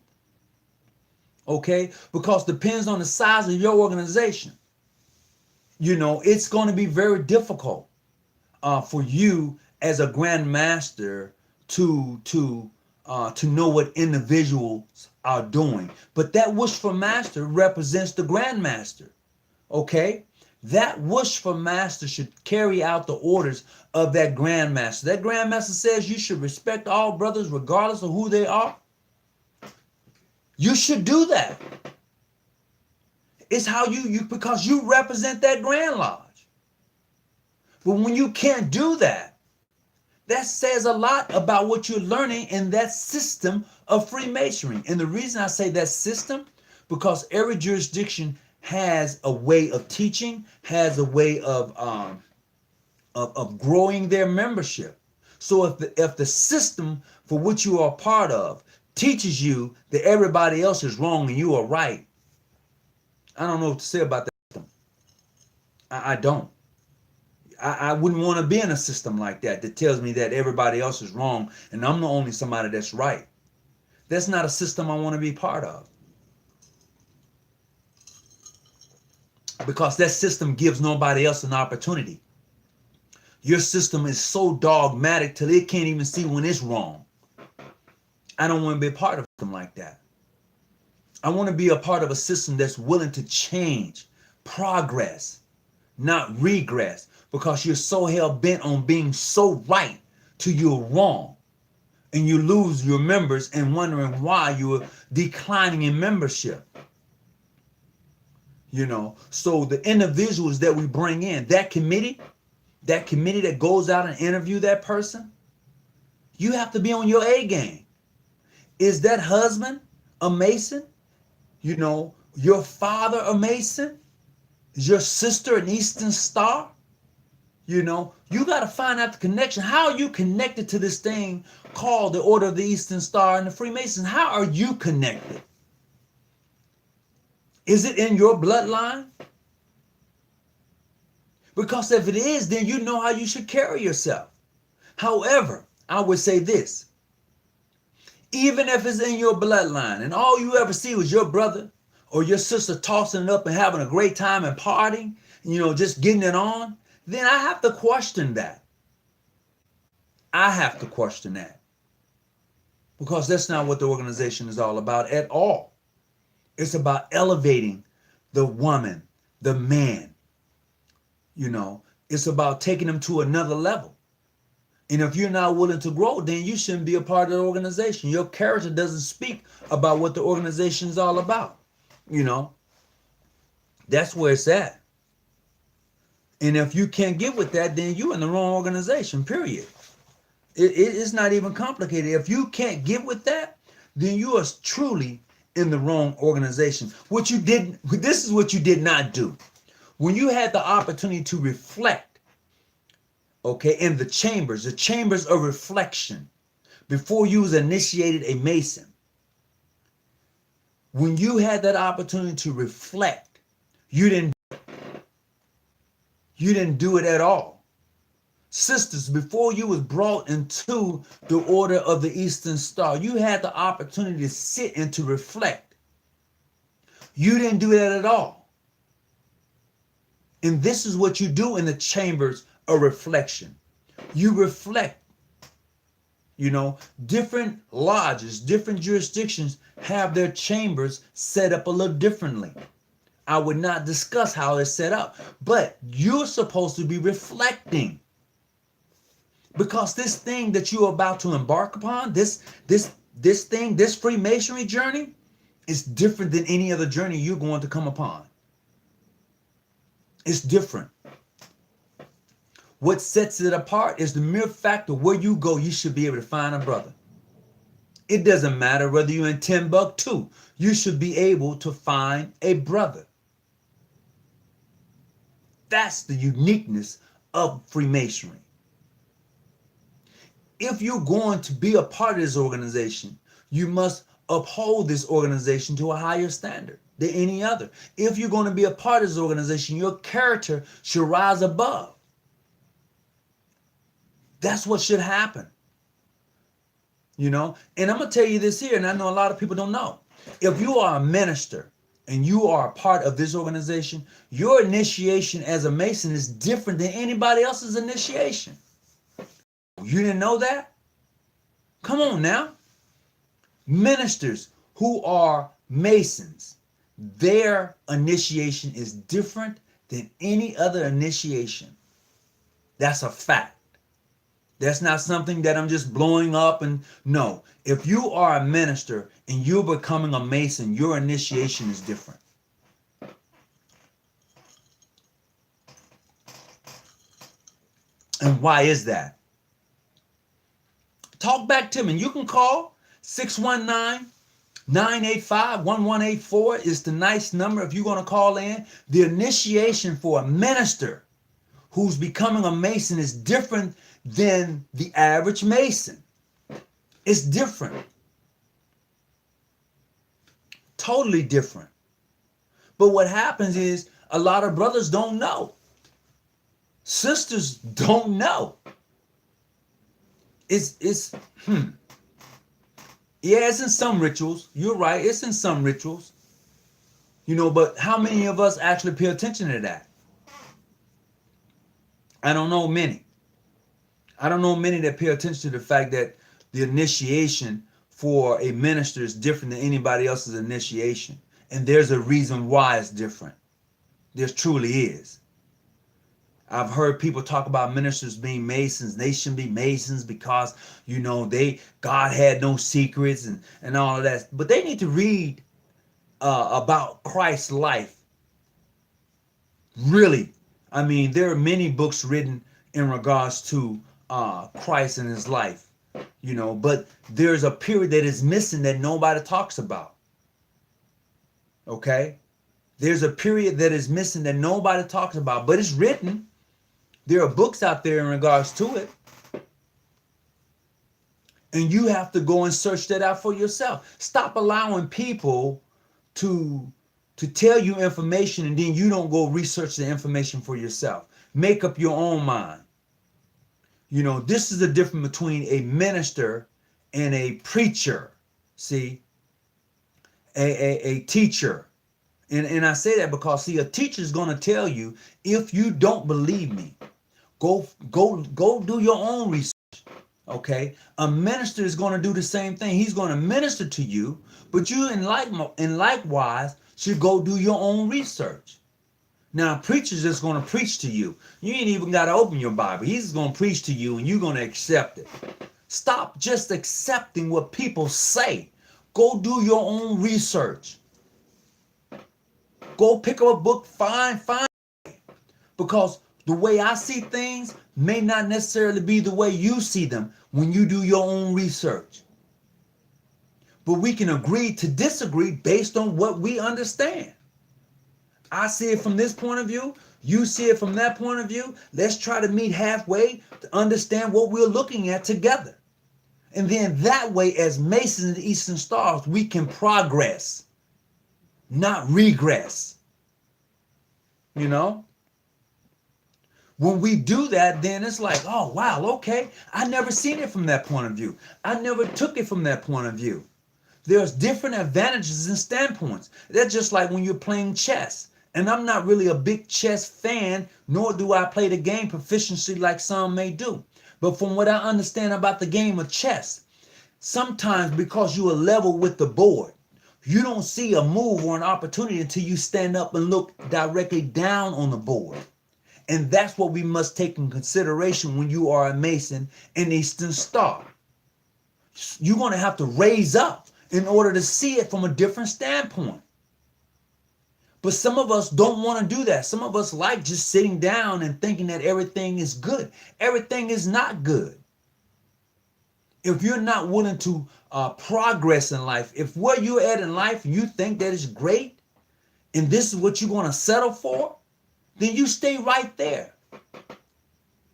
Okay? Because it depends on the size of your organization. You know, it's going to be very difficult for you as a Grand Master to know what individuals are doing. But that wish for master represents the Grand Master. Okay? That wish for master should carry out the orders of that Grand Master. That Grand Master says you should respect all brothers regardless of who they are. You should do that. It's how you because you represent that Grand Lodge. But when you can't do that, that says a lot about what you're learning in that system of Freemasonry. And the reason I say that system, because every jurisdiction has a way of teaching, has a way of growing their membership. So if the system for which you are a part of teaches you that everybody else is wrong and you are right, I don't know what to say about that. I don't. I wouldn't want to be in a system like that tells me that everybody else is wrong and I'm the only somebody that's right. That's not a system I want to be part of. Because that system gives nobody else an opportunity. Your system is so dogmatic till it can't even see when it's wrong. I don't want to be a part of a system like that. I want to be a part of a system that's willing to change, progress, not regress, because you're so hell-bent on being so right till you're wrong. And you lose your members and wondering why you're declining in membership. You know, so the individuals that we bring in, that committee that goes out and interview that person, you have to be on your A game. Is that husband a Mason? You know, your father a Mason? Is your sister an Eastern Star? You know, you got to find out the connection. How are you connected to this thing called the Order of the Eastern Star and the Freemasons? How are you connected? Is it in your bloodline? Because if it is, then you know how you should carry yourself. However, I would say this. Even if it's in your bloodline and all you ever see was your brother or your sister tossing it up and having a great time and partying, you know, just getting it on, then I have to question that. I have to question that. Because that's not what the organization is all about at all. It's about elevating the woman, the man. You know, it's about taking them to another level. And if you're not willing to grow, then you shouldn't be a part of the organization. Your character doesn't speak about what the organization is all about. You know, that's where it's at. And if you can't get with that, then you're in the wrong organization, period. It's not even complicated. If you can't get with that, then you are truly in the wrong organization. This is what you did not do. When you had the opportunity to reflect, okay, in the chambers of reflection, before you was initiated a Mason, when you had that opportunity to reflect, you didn't do it at all. Sisters, before you was brought into the Order of the Eastern Star, you had the opportunity to sit and to reflect. You didn't do that at all. And this is what you do in the chambers of reflection. You reflect. Different lodges, different jurisdictions have their chambers set up a little differently. I would not discuss how it's set up, but you're supposed to be reflecting. Because this thing that you're about to embark upon, this thing, this Freemasonry journey, is different than any other journey you're going to come upon. It's different. What sets it apart is the mere fact of where you go, you should be able to find a brother. It doesn't matter whether you're in Timbuktu, you should be able to find a brother. That's the uniqueness of Freemasonry. If you're going to be a part of this organization, you must uphold this organization to a higher standard than any other. If you're going to be a part of this organization, your character should rise above. That's what should happen. And I'm going to tell you this here, and I know a lot of people don't know. If you are a minister and you are a part of this organization, your initiation as a Mason is different than anybody else's initiation. You didn't know that? Come on now. Ministers who are Masons, their initiation is different than any other initiation. That's a fact. That's not something that I'm just blowing up and no. If you are a minister and you're becoming a Mason, your initiation is different. And why is that? Talk back to me. You can call 619-985-1184 is the nice number if you're going to call in. The initiation for a minister who's becoming a Mason is different than the average Mason. It's different. Totally different. But what happens is a lot of brothers don't know. Sisters don't know. It's in some rituals. You're right. It's in some rituals. But how many of us actually pay attention to that? I don't know many. I don't know many that pay attention to the fact that the initiation for a minister is different than anybody else's initiation. And there's a reason why it's different. There truly is. I've heard people talk about ministers being Masons. They shouldn't be Masons because, God had no secrets and all of that. But they need to read about Christ's life. Really. I mean, there are many books written in regards to Christ and his life, but there's a period that is missing that nobody talks about. Okay? There's a period that is missing that nobody talks about, but it's written. There are books out there in regards to it. And you have to go and search that out for yourself. Stop allowing people to tell you information and then you don't go research the information for yourself. Make up your own mind. This is the difference between a minister and a preacher. See, a teacher. And I say that because, a teacher is going to tell you, if you don't believe me, go do your own research. Okay? A minister is going to do the same thing. He's going to minister to you, but you and likewise should go do your own research. Now, a preacher's just going to preach to you. You ain't even got to open your Bible. He's just going to preach to you and you're going to accept it. Stop just accepting what people say. Go do your own research. Go pick up a book, find it. Because the way I see things may not necessarily be the way you see them when you do your own research. But we can agree to disagree based on what we understand. I see it from this point of view. You see it from that point of view. Let's try to meet halfway to understand what we're looking at together. And then that way, as Masons and Eastern Stars, we can progress, not regress. When we do that, then it's like, oh, wow, okay. I never seen it from that point of view. I never took it from that point of view. There's different advantages and standpoints. That's just like when you're playing chess. And I'm not really a big chess fan, nor do I play the game proficiently like some may do. But from what I understand about the game of chess, sometimes because you are level with the board, you don't see a move or an opportunity until you stand up and look directly down on the board. And that's what we must take in consideration when you are a Mason and Eastern Star. You're going to have to raise up in order to see it from a different standpoint. But some of us don't want to do that. Some of us like just sitting down and thinking that everything is good. Everything is not good. If you're not willing to progress in life, if where you're at in life, you think that is great, and this is what you're going to settle for, then you stay right there.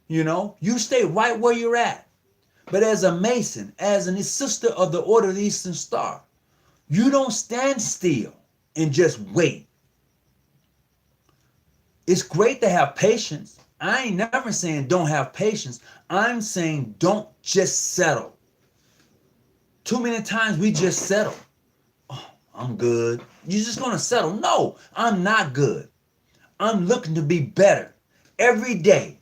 You stay right where you're at. But as a Mason, as a sister of the Order of the Eastern Star, you don't stand still and just wait. It's great to have patience. I ain't never saying don't have patience. I'm saying don't just settle. Too many times we just settle. Oh, I'm good. You're just going to settle. No, I'm not good. I'm looking to be better every day.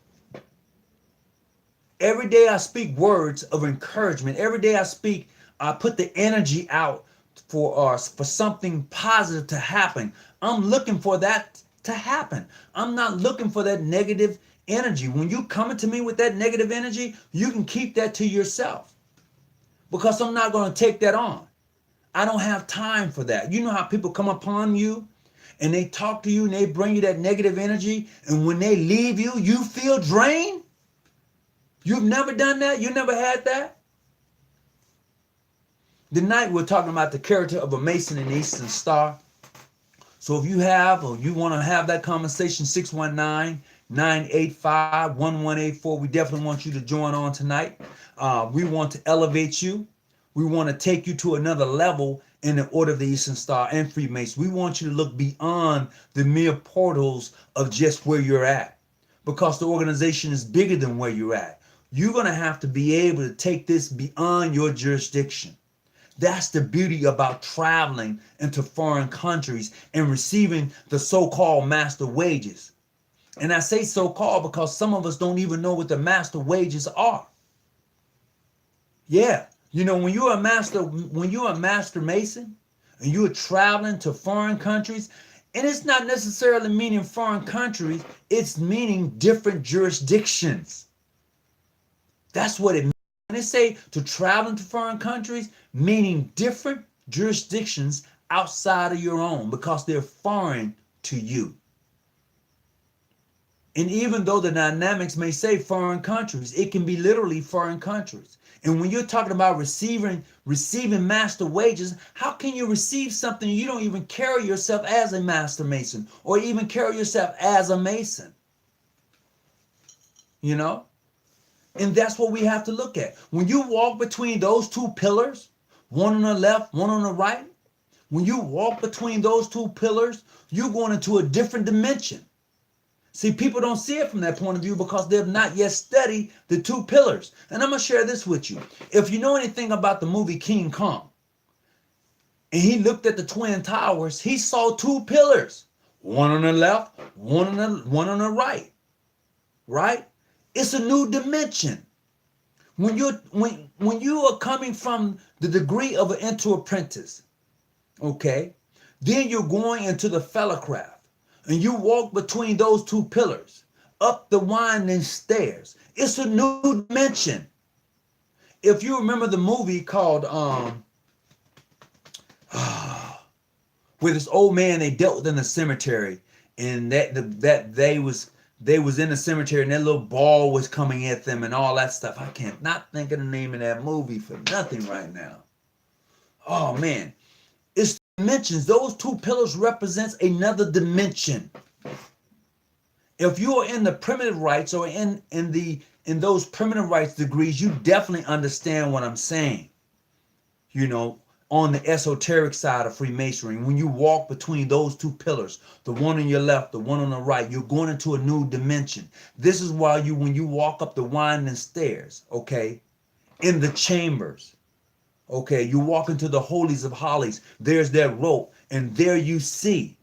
Every day I speak words of encouragement. Every day I put the energy out for something positive to happen. I'm looking for that to happen. I'm not looking for that negative energy. When you come to me with that negative energy, you can keep that to yourself. Because I'm not going to take that on. I don't have time for that. You know how people come upon you and they talk to you and they bring you that negative energy, and when they leave you, you feel drained? You've never done that? You never had that? Tonight we're talking about the character of a Mason and Eastern Star. So if you have or you want to have that conversation, 619-985-1184. We definitely want you to join on tonight. We want to elevate you. We want to take you to another level in the Order of the Eastern Star and Freemason. We want you to look beyond the mere portals of just where you're at, because the organization is bigger than where you're at. You're going to have to be able to take this beyond your jurisdiction. That's the beauty about traveling into foreign countries and receiving the so-called master wages. And I say so-called because some of us don't even know what the master wages are. Yeah, when you're a master Mason and you're traveling to foreign countries, and it's not necessarily meaning foreign countries, it's meaning different jurisdictions. That's what it means. When they say to travel into foreign countries, meaning different jurisdictions outside of your own, because they're foreign to you. And even though the dynamics may say foreign countries, it can be literally foreign countries. And when you're talking about receiving master wages, how can you receive something you don't even carry yourself as a master Mason or even carry yourself as a Mason? And that's what we have to look at. When you walk between those two pillars, one on the left, one on the right, when you walk between those two pillars, you're going into a different dimension. See, people don't see it from that point of view because they've not yet studied the two pillars. And I'm going to share this with you. If you know anything about the movie King Kong, and he looked at the Twin Towers, he saw two pillars, one on the left, one on the right. Right? It's a new dimension. When you are coming from the degree of an inter-apprentice, okay, then you're going into the fellowcraft. And you walk between those two pillars, up the winding stairs. It's a new dimension. If you remember the movie called where this old man they dealt with in the cemetery, and that they was in the cemetery and that little ball was coming at them and all that stuff. I can't not think of the name of that movie for nothing right now. Oh man. It's dimensions. Those two pillars represents another dimension. If you are in the primitive rites or in those primitive rites degrees, you definitely understand what I'm saying. On the esoteric side of Freemasonry, when you walk between those two pillars, the one on your left, the one on the right, you're going into a new dimension. This is why when you walk up the winding stairs, okay, in the chambers, Okay, you walk into the holies of holies. There's that rope, and there you see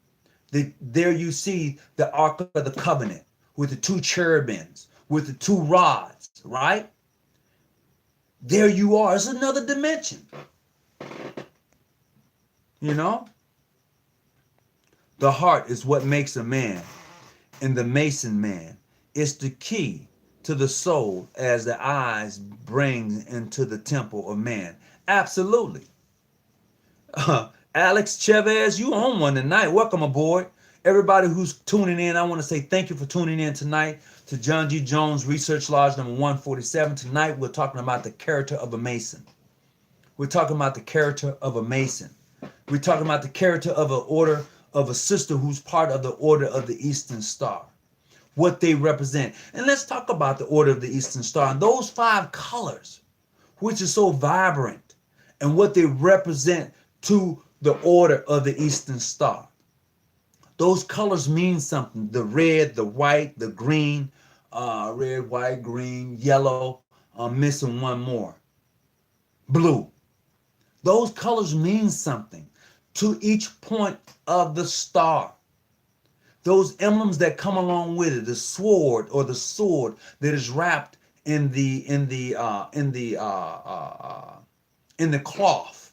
the Ark of the Covenant with the two cherubims, with the two rods, right? There you are. It's another dimension. You know? The heart is what makes a man, and the Mason man is the key to the soul as the eyes bring into the temple of man. Absolutely. Alex Chavez, you on one tonight. Welcome aboard. Everybody who's tuning in, I want to say thank you for tuning in tonight to John G. Jones Research Lodge number 147. Tonight we're talking about the character of a Mason. We're talking about the character of a Mason. We're talking about the character of an order of a sister who's part of the Order of the Eastern Star. What they represent. And let's talk about the Order of the Eastern Star and those 5 colors, which is so vibrant, and what they represent to the Order of the Eastern Star. Those colors mean something. The red, the white, the green, red, white, green, yellow. I'm missing one more. Blue. Those colors mean something to each point of the star. Those emblems that come along with it, the sword or the sword that is wrapped in the cloth.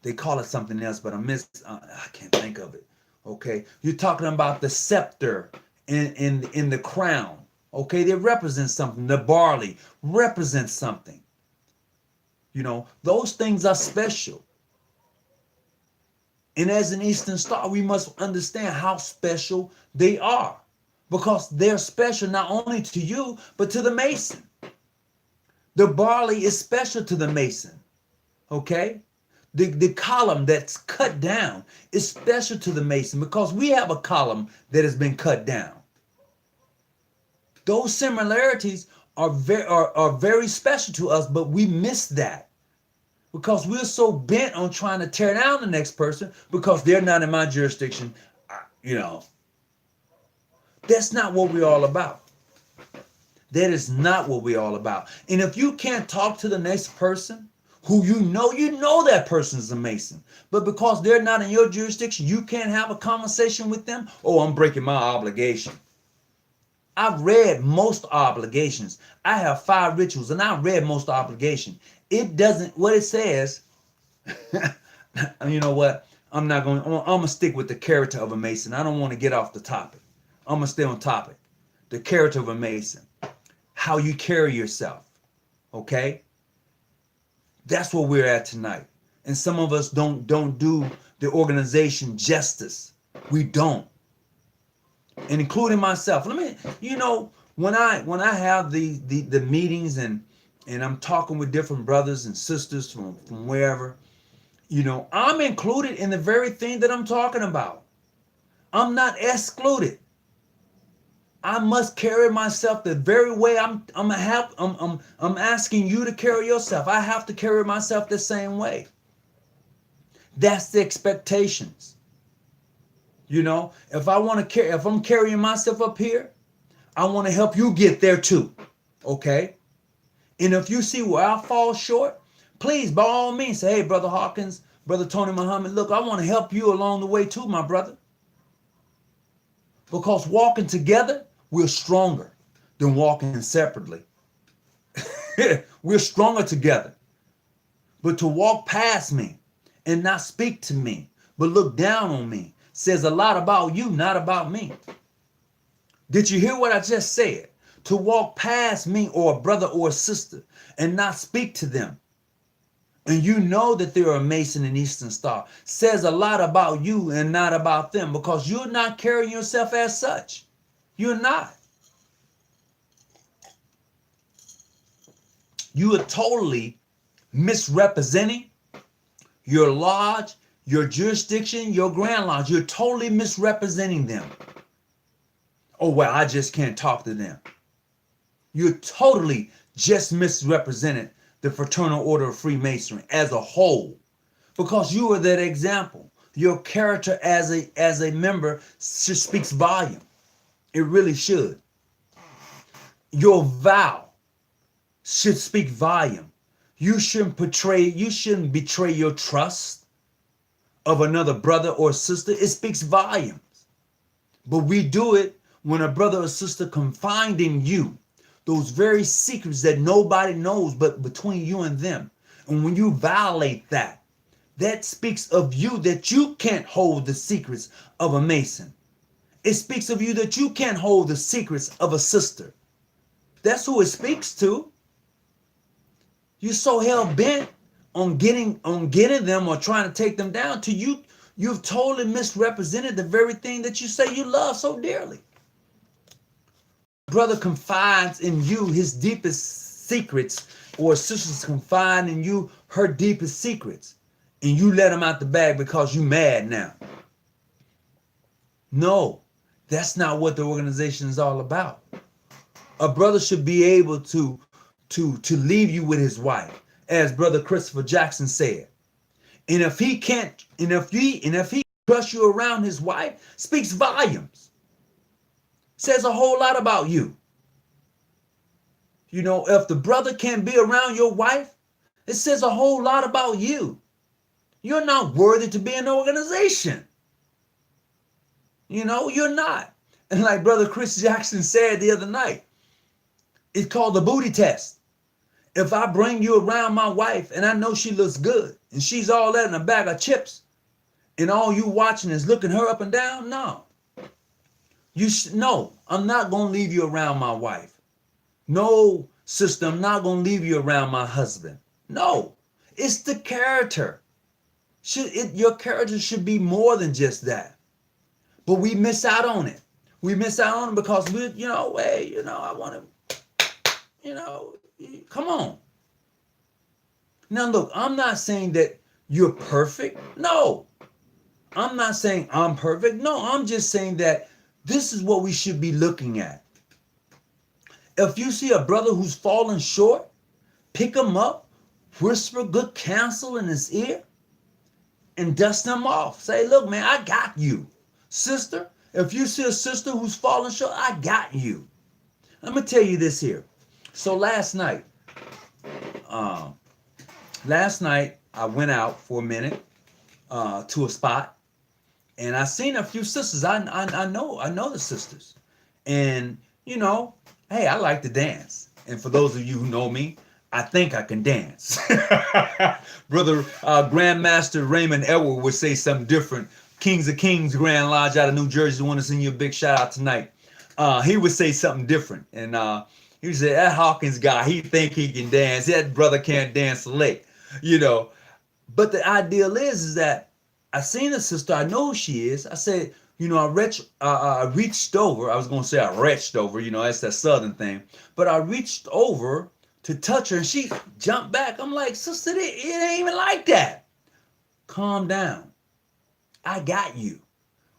They call it something else, but I can't think of it. Okay, you're talking about the scepter in the crown. Okay, they represent something. The barley represents something. You know, those things are special. And as an Eastern Star, we must understand how special they are, because they're special not only to you, but to the Mason. The barley is special to the Mason. Okay? The column that's cut down is special to the Mason, because we have a column that has been cut down. Those similarities are very special to us, but we miss that because we're so bent on trying to tear down the next person because they're not in my jurisdiction. You know, that's not what we're all about. That is not what we're all about. And if you can't talk to the next person who you know that person is a Mason, but because they're not in your jurisdiction, you can't have a conversation with them. Oh, I'm breaking my obligation. I've read most obligations. I have 5 rituals, and I've read most obligation. It doesn't, what it says, you know what? I'm going to stick with the character of a Mason. I don't want to get off the topic. I'm going to stay on topic. The character of a Mason. How you carry yourself. Okay? That's where we're at tonight. And some of us don't do the organization justice. We don't. And including myself. When I have the meetings and I'm talking with different brothers and sisters from wherever, I'm included in the very thing that I'm talking about. I'm not excluded. I must carry myself the very way I'm asking you to carry yourself. I have to carry myself the same way. That's the expectations. If I'm carrying myself up here, I want to help you get there too. Okay? And if you see where I fall short, please, by all means, say, hey, Brother Hawkins, Brother Tony Muhammad, look, I want to help you along the way too, my brother. Because walking together, we're stronger than walking separately. We're stronger together. But to walk past me and not speak to me, but look down on me, says a lot about you, not about me. Did you hear what I just said? To walk past me or a brother or a sister and not speak to them, and you know that they're a Mason and Eastern Star, says a lot about you and not about them, because you're not carrying yourself as such. You're not. You are totally misrepresenting your lodge, your jurisdiction, your Grand Lodge. You're totally misrepresenting them. Oh, well, I just can't talk to them. You're totally just misrepresented the Fraternal Order of Freemasonry as a whole, because you are that example. Your character as a member speaks volume. It really should. Your vow should speak volume. You shouldn't betray your trust of another brother or sister. It speaks volumes. But we do it when a brother or sister confide in you those very secrets that nobody knows but between you and them. And when you violate that, that speaks of you that you can't hold the secrets of a Mason. It speaks of you that you can't hold the secrets of a sister. That's who it speaks to. You're so hell-bent on getting them or trying to take them down to you've totally misrepresented the very thing that you say you love so dearly. Brother confides in you his deepest secrets, or sister's confide in you her deepest secrets, and you let them out the bag because you mad now. No, that's not what the organization is all about. A brother should be able to leave you with his wife, as Brother Christopher Jackson said. And if he trusts you around his wife, speaks volumes. Says a whole lot about you. You know, if the brother can't be around your wife, it says a whole lot about you. You're not worthy to be in an organization. You know, you're not. And like Brother Chris Jackson said the other night, it's called the booty test. If I bring you around my wife and I know she looks good and she's all that in a bag of chips and all you watching is looking her up and down, no. No, I'm not going to leave you around my wife. No, sister, I'm not going to leave you around my husband. No, it's the character. Your character should be more than just that. But we miss out on it. We miss out on it because I want to, come on. Now, look, I'm not saying that you're perfect. No, I'm not saying I'm perfect. No, I'm just saying that this is what we should be looking at. If you see a brother who's fallen short, pick him up, whisper good counsel in his ear, and dust him off. Say, look, man, I got you. Sister, if you see a sister who's fallen short, I got you. Let me tell you this here. So last night I went out for a minute to a spot, and I seen a few sisters. I know the sisters, and hey, I like to dance. And for those of you who know me, I think I can dance. Brother Grandmaster Raymond Edward would say something different. Kings of Kings Grand Lodge out of New Jersey want to send you a big shout out tonight. He would say something different, and he would say, that Hawkins guy, he think he can dance. That brother can't dance a lick, But the ideal is that I seen a sister, I know who she is. I said, I reached over. I was going to say I reached over, that's that southern thing. But I reached over to touch her, and she jumped back. I'm like, sister, it ain't even like that. Calm down. I got you.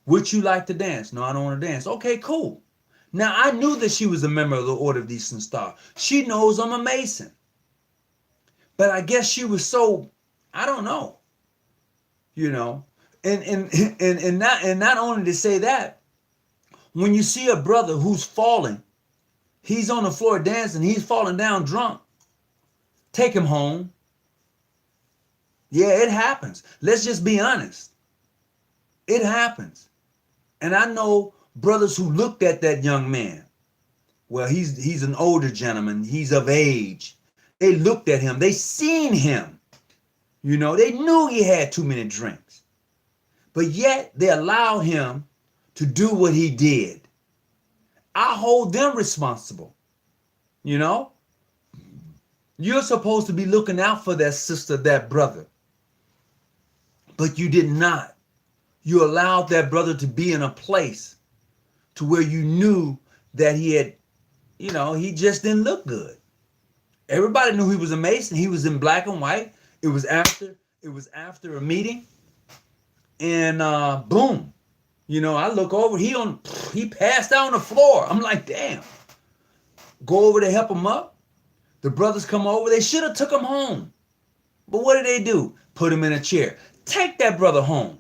Would you like to dance? No, I don't want to dance. Okay, cool. Now, I knew that she was a member of the Order of the Eastern Star. She knows I'm a Mason. But I guess she was so, I don't know, And not only to say that, when you see a brother who's falling, he's on the floor dancing, he's falling down drunk, take him home. Yeah, it happens. Let's just be honest. It happens. And I know brothers who looked at that young man. Well, he's an older gentleman. He's of age. They looked at him. They seen him. They knew he had too many drinks. But yet they allowed him to do what he did. I hold them responsible. You're supposed to be looking out for that sister, that brother. But you did not. You allowed that brother to be in a place to where you knew that he had, he just didn't look good. Everybody knew he was a Mason. He was in black and white. It was after a meeting. And boom. I look over, he passed out on the floor. I'm like, damn. Go over to help him up. The brothers come over. They should have took him home. But what did they do? Put him in a chair. Take that brother home.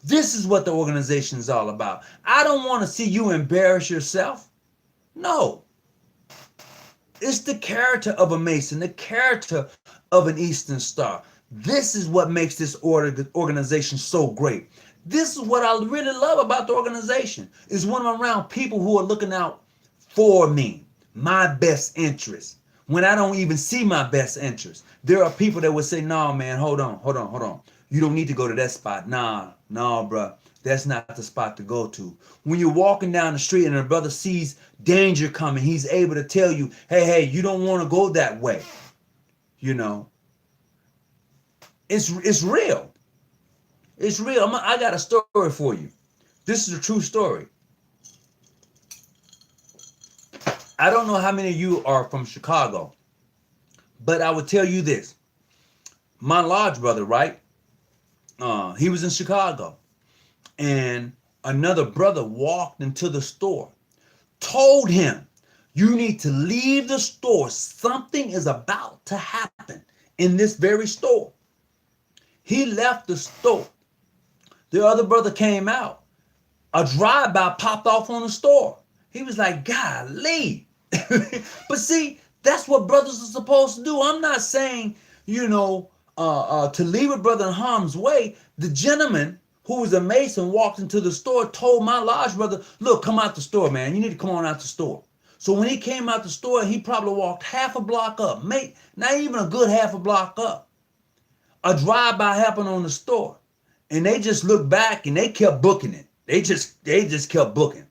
This is what the organization is all about. I don't want to see you embarrass yourself. No. It's the character of a Mason, the character of an Eastern Star. This is what makes this organization so great. This is what I really love about the organization, is when I'm around people who are looking out for me, my best interest. When I don't even see my best interest, there are people that would say, "No, man, hold on. You don't need to go to that spot. Nah, bruh. That's not the spot to go to." When you're walking down the street and a brother sees danger coming, he's able to tell you, hey, you don't want to go that way. You know, it's real. It's real. I got a story for you. This is a true story. I don't know how many of you are from Chicago, but I would tell you this. My lodge brother, right? He was in Chicago. And another brother walked into the store, told him, "You need to leave the store. Something is about to happen in this very store." He left the store. The other brother came out. A drive-by popped off on the store. He was like, "Golly." But see, that's what brothers are supposed to do. I'm not saying, to leave a brother in harm's way. The gentleman who was a Mason walked into the store, told my lodge brother, "Look, come out the store, man. You need to come on out the store." So when he came out the store, he probably walked half a block up, not even a good half a block up. A drive-by happened on the store, and they just looked back and they kept booking it. They just kept booking,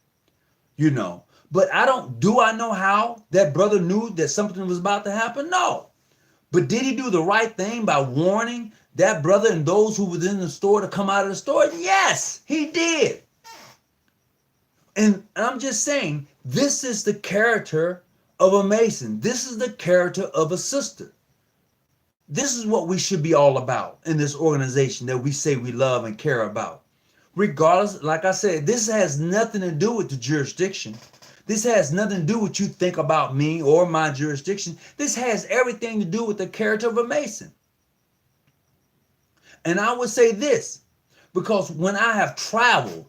But do I know how that brother knew that something was about to happen? No. But did he do the right thing by warning that brother and those who were in the store to come out of the store? Yes, he did. And I'm just saying, this is the character of a Mason. This is the character of a sister. This is what we should be all about in this organization that we say we love and care about. Regardless, like I said, this has nothing to do with the jurisdiction. This has nothing to do with what you think about me or my jurisdiction. This has everything to do with the character of a Mason. And I would say this, because when I have traveled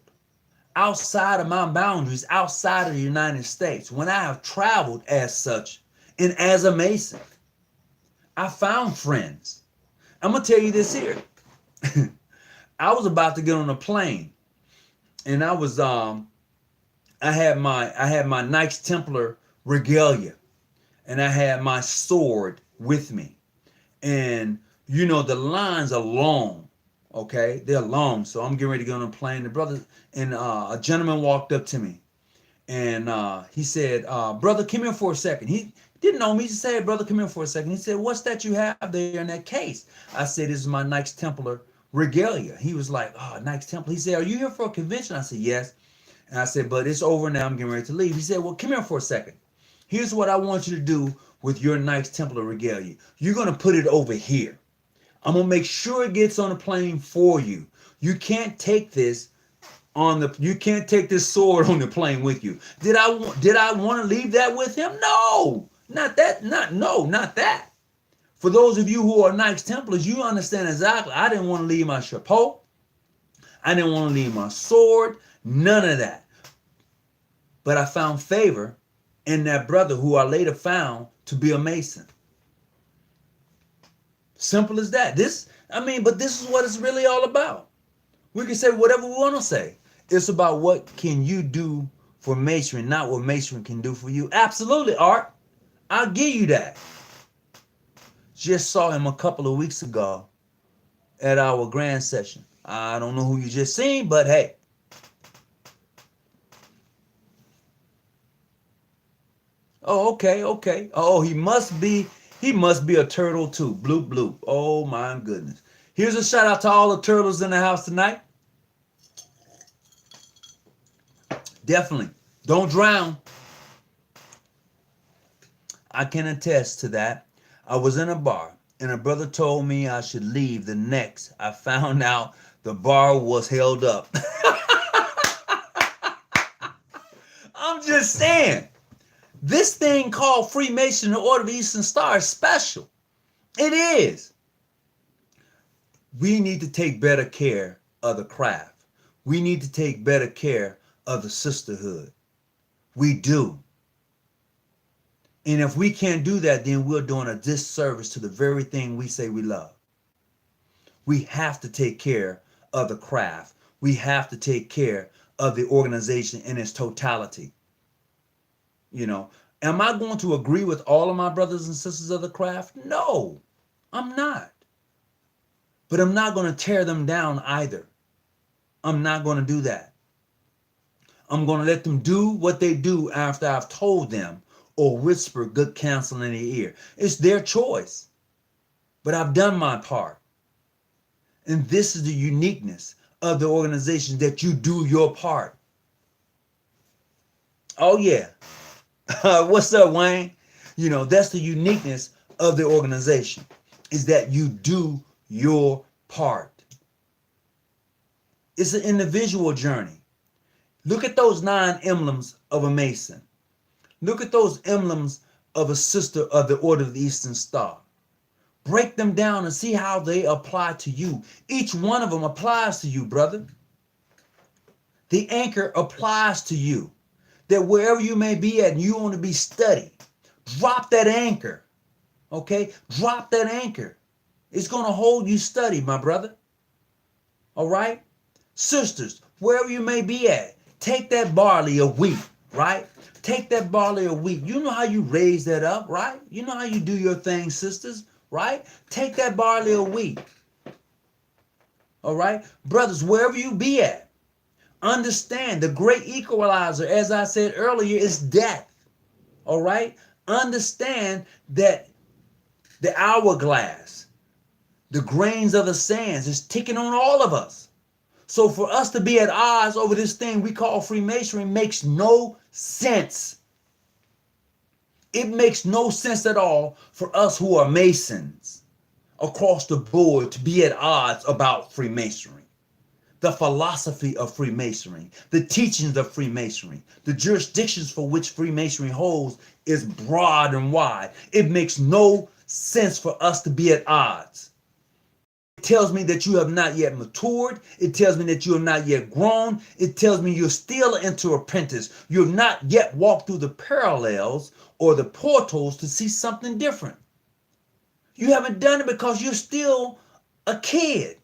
outside of my boundaries, outside of the United States, when I have traveled as such and as a Mason, I found friends. I'm going to tell you this here. I was about to get on a plane, and I was I had my Knights Templar regalia, and I had my sword with me. And the lines are long, okay? They're long. So I'm getting ready to get on a plane. The brother and a gentleman walked up to me, and he said, "Brother, come here for a second." He didn't know me. He said, "Hey, brother, come here for a second." He said, "What's that you have there in that case?" I said, "This is my Knights Templar regalia." He was like, "Oh, Knights Templar." He said, "Are you here for a convention?" I said, "Yes." And I said, "But it's over now. I'm getting ready to leave." He said, "Well, come here for a second. Here's what I want you to do with your Knights Templar regalia. You're going to put it over here. I'm going to make sure it gets on the plane for you. You can't take this sword on the plane with you." Did I want to leave that with him? No, not that. For those of you who are Knights Templars, you understand exactly. I didn't want to leave my chapeau. I didn't want to leave my sword. None of that. But I found favor in that brother who I later found to be a Mason. Simple as that. But this is what it's really all about. We can say whatever we want to say. It's about what can you do for Masonry, not what Masonry can do for you. Absolutely, Art. I'll give you that. Just saw him a couple of weeks ago at our grand session. I don't know who you just seen, but hey. Oh, okay. Oh, he must be a turtle too. Bloop. Oh my goodness. Here's a shout out to all the turtles in the house tonight. Definitely. Don't drown. I can attest to that. I was in a bar and a brother told me I should leave the next. I found out the bar was held up. I'm just saying. This thing called Freemason, the Order of the Eastern Star, is special. It is. We need to take better care of the craft. We need to take better care of the sisterhood. We do. And if we can't do that, then we're doing a disservice to the very thing we say we love. We have to take care of the craft. We have to take care of the organization in its totality. You know, am I going to agree with all of my brothers and sisters of the craft? No, I'm not. But I'm not going to tear them down either. I'm not going to do that. I'm going to let them do what they do after I've told them or whisper good counsel in their ear. It's their choice. But I've done my part. And this is the uniqueness of the organization, that you do your part. Oh, yeah. What's up, Wayne? You know, that's the uniqueness of the organization, is that you do your part. It's an individual journey. Look at those 9 emblems of a Mason. Look at those emblems of a sister of the Order of the Eastern Star. Break them down and see how they apply to you. Each one of them applies to you, brother. The anchor applies to you. That wherever you may be at and you want to be studied, drop that anchor. Okay? Drop that anchor. It's going to hold you steady, my brother. All right? Sisters, wherever you may be at, take that barley of wheat, right? Take that barley of wheat. You know how you raise that up, right? You know how you do your thing, sisters, right? Take that barley of wheat. All right? Brothers, wherever you be at, understand the great equalizer, as I said earlier, is death. All right? Understand that the hourglass, the grains of the sands is ticking on all of us. So for us to be at odds over this thing we call Freemasonry makes no sense. It makes no sense at all for us who are Masons across the board to be at odds about Freemasonry. The philosophy of Freemasonry, the teachings of Freemasonry, the jurisdictions for which Freemasonry holds is broad and wide. It makes no sense for us to be at odds. It tells me that you have not yet matured. It tells me that you have not yet grown. It tells me you're still an apprentice. You have not yet walked through the parallels or the portals to see something different. You haven't done it because you're still a kid.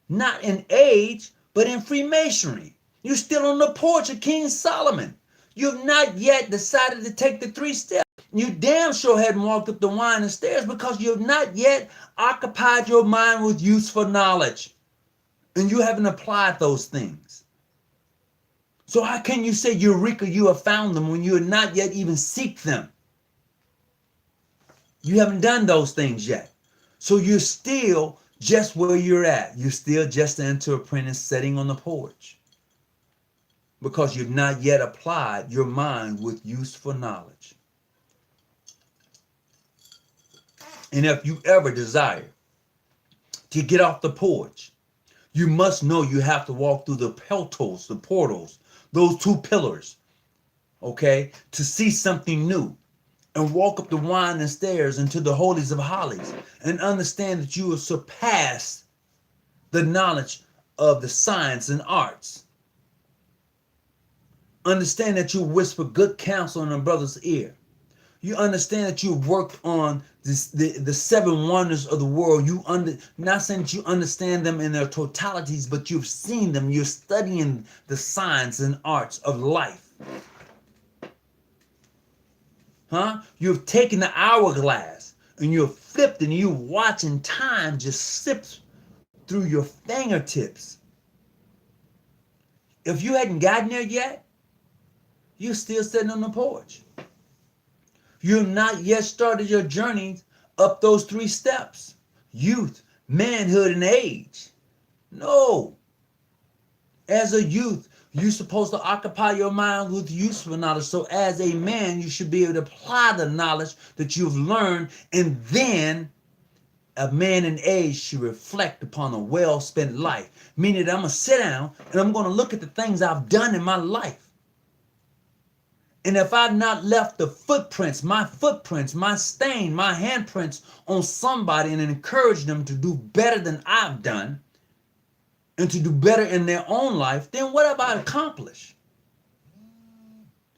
Not in age, but in Freemasonry. You're still on the porch of King Solomon. You've not yet decided to take the 3 steps. You damn sure hadn't walked up the winding stairs because you have not yet occupied your mind with useful knowledge. And you haven't applied those things. So how can you say, Eureka, you have found them when you have not yet even seek them? You haven't done those things yet. So you're still just where you're at. You're still just an apprentice sitting on the porch. Because you've not yet applied your mind with useful knowledge. And if you ever desire to get off the porch, you must know you have to walk through the portals, those 2 pillars, okay, to see something new and walk up the winding stairs into the holies of holies and understand that you have surpassed the knowledge of the science and arts. Understand that you whisper good counsel in a brother's ear. You understand that you've worked on the 7 wonders of the world. Not saying that you understand them in their totalities, but you've seen them. You're studying the science and arts of life. You've taken the hourglass and you've flipped and you're watching time just slip through your fingertips. If you hadn't gotten there yet, you're still sitting on the porch. You've not yet started your journey up those 3 steps. Youth, manhood, and age. No. As a youth, you're supposed to occupy your mind with useful knowledge. So as a man, you should be able to apply the knowledge that you've learned. And then a man in age should reflect upon a well-spent life. Meaning that I'm going to sit down and I'm going to look at the things I've done in my life. And if I've not left the footprints, my stain, my handprints on somebody and encourage them to do better than I've done and to do better in their own life, then what have I accomplished?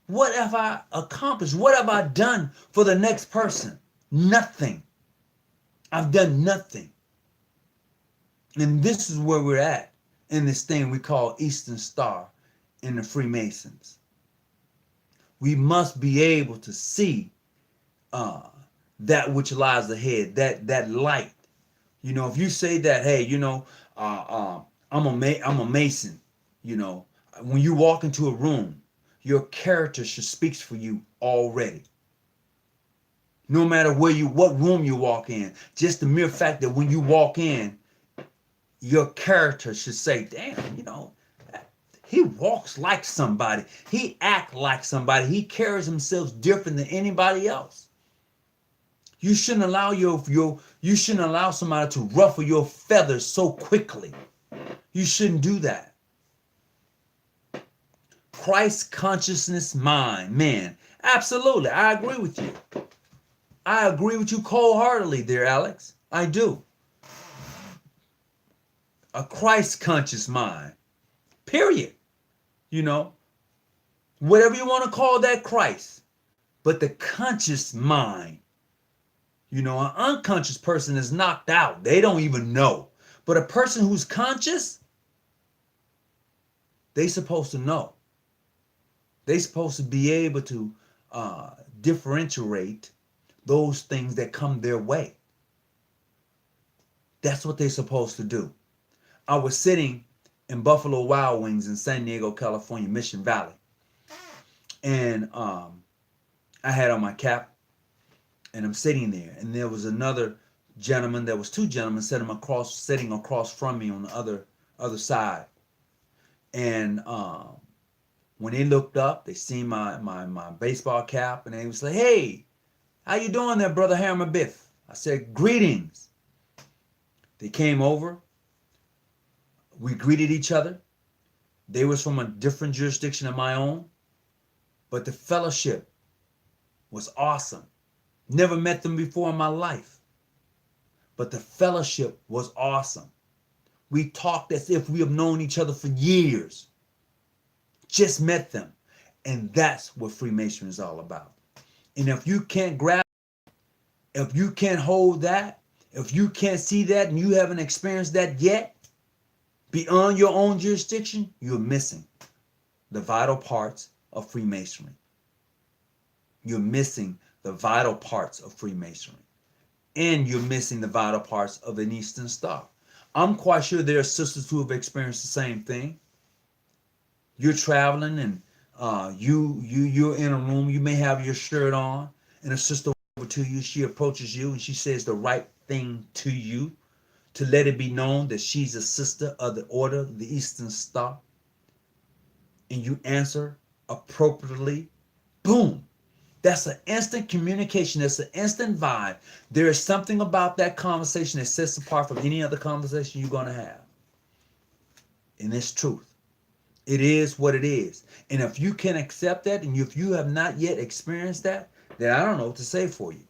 What have I accomplished? What have I done for the next person? Nothing. I've done nothing. And this is where we're at in this thing we call Eastern Star in the Freemasons. We must be able to see that which lies ahead, that light. You know, if you say that, hey, you know, I'm a Mason, you know, when you walk into a room, your character should speak for you already. No matter what room you walk in, just the mere fact that when you walk in, your character should say, damn, you know, he walks like somebody. He acts like somebody. He carries himself different than anybody else. You shouldn't allow you shouldn't allow somebody to ruffle your feathers so quickly. You shouldn't do that. Christ consciousness mind, man. Absolutely. I agree with you. I agree with you cold-heartedly there, Alex. I do. A Christ conscious mind. Period. You know, whatever you want to call that Christ. But the conscious mind. You know, an unconscious person is knocked out. They don't even know. But a person who's conscious, they supposed to know. They supposed to be able to differentiate those things that come their way. That's what they're supposed to do. I was sitting in Buffalo Wild Wings in San Diego, California, Mission Valley. And I had on my cap. And I'm sitting there, and there was another gentleman. There was two gentlemen sitting across from me on the other side. And when they looked up, they seen my baseball cap, and they was like, "Hey, how you doing there, brother Hammer Biff?" I said, "Greetings." They came over. We greeted each other. They was from a different jurisdiction of my own, but the fellowship was awesome. Never met them before in my life. But the fellowship was awesome. We talked as if we have known each other for years. Just met them. And that's what Freemasonry is all about. And if you can't grab, if you can't hold that, if you can't see that and you haven't experienced that yet, beyond your own jurisdiction, you're missing the vital parts of Freemasonry. You're missing the vital parts of Freemasonry. And you're missing the vital parts of an Eastern Star. I'm quite sure there are sisters who have experienced the same thing. You're traveling and you're in a room. You may have your shirt on, and a sister over to you. She approaches you and she says the right thing to you to let it be known that she's a sister of the Order of the Eastern Star. And you answer appropriately. Boom. That's an instant communication. That's an instant vibe. There is something about that conversation that sets apart from any other conversation you're going to have. And it's truth. It is what it is. And if you can accept that, and if you have not yet experienced that, then I don't know what to say for you.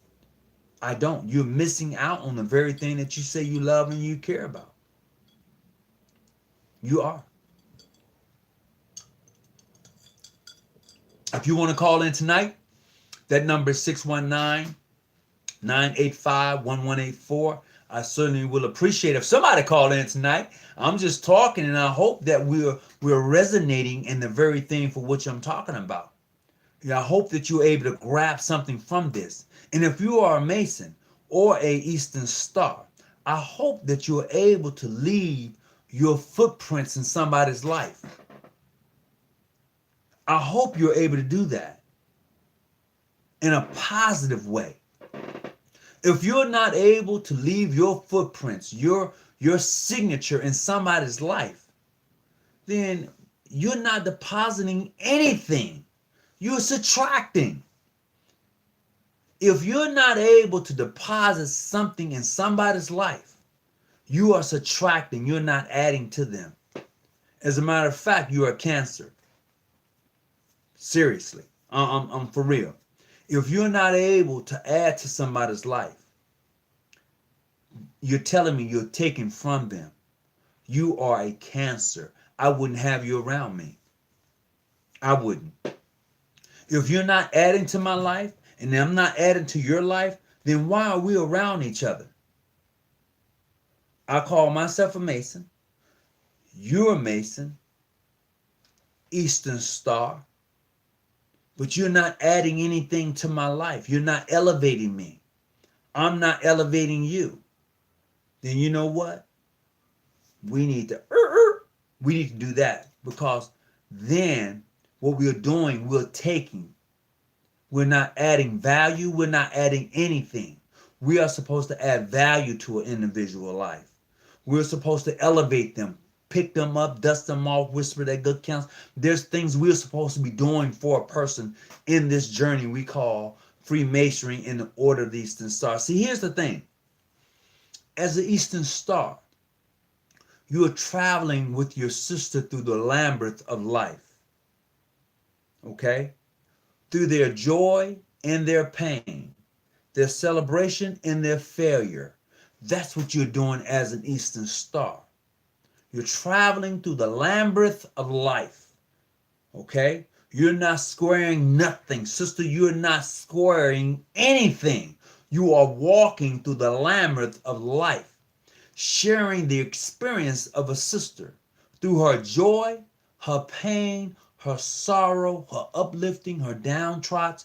I don't. You're missing out on the very thing that you say you love and you care about. You are. If you want to call in tonight, that number is 619-985-1184. I certainly will appreciate if somebody called in tonight. I'm just talking, and I hope that we're resonating in the very thing for which I'm talking about. I hope that you're able to grab something from this. And if you are a Mason or a Eastern Star, I hope that you're able to leave your footprints in somebody's life. I hope you're able to do that in a positive way. If you're not able to leave your footprints, your signature in somebody's life, then you're not depositing anything. You're subtracting. If you're not able to deposit something in somebody's life, you are subtracting. You're not adding to them. As a matter of fact, you are a Cancer. Seriously, I'm for real. If you're not able to add to somebody's life, you're telling me you're taking from them. You are a Cancer. I wouldn't have you around me. I wouldn't. If you're not adding to my life and I'm not adding to your life, then why are we around each other? I call myself a Mason. You're a Mason, Eastern Star, but you're not adding anything to my life. You're not elevating me. I'm not elevating you. Then you know what? We need to do that, because then what we're doing, we're taking. We're not adding value. We're not adding anything. We are supposed to add value to an individual life. We're supposed to elevate them, pick them up, dust them off, whisper their good counts. There's things we're supposed to be doing for a person in this journey we call Freemasonry in the Order of the Eastern Star. See, here's the thing. As an Eastern Star, you are traveling with your sister through the labyrinth of life. Okay? Through their joy and their pain, their celebration and their failure. That's what you're doing as an Eastern Star. You're traveling through the labyrinth of life. Okay? You're not squaring nothing. Sister, you're not squaring anything. You are walking through the labyrinth of life, sharing the experience of a sister through her joy, her pain, her sorrow, her uplifting, her downtrodden.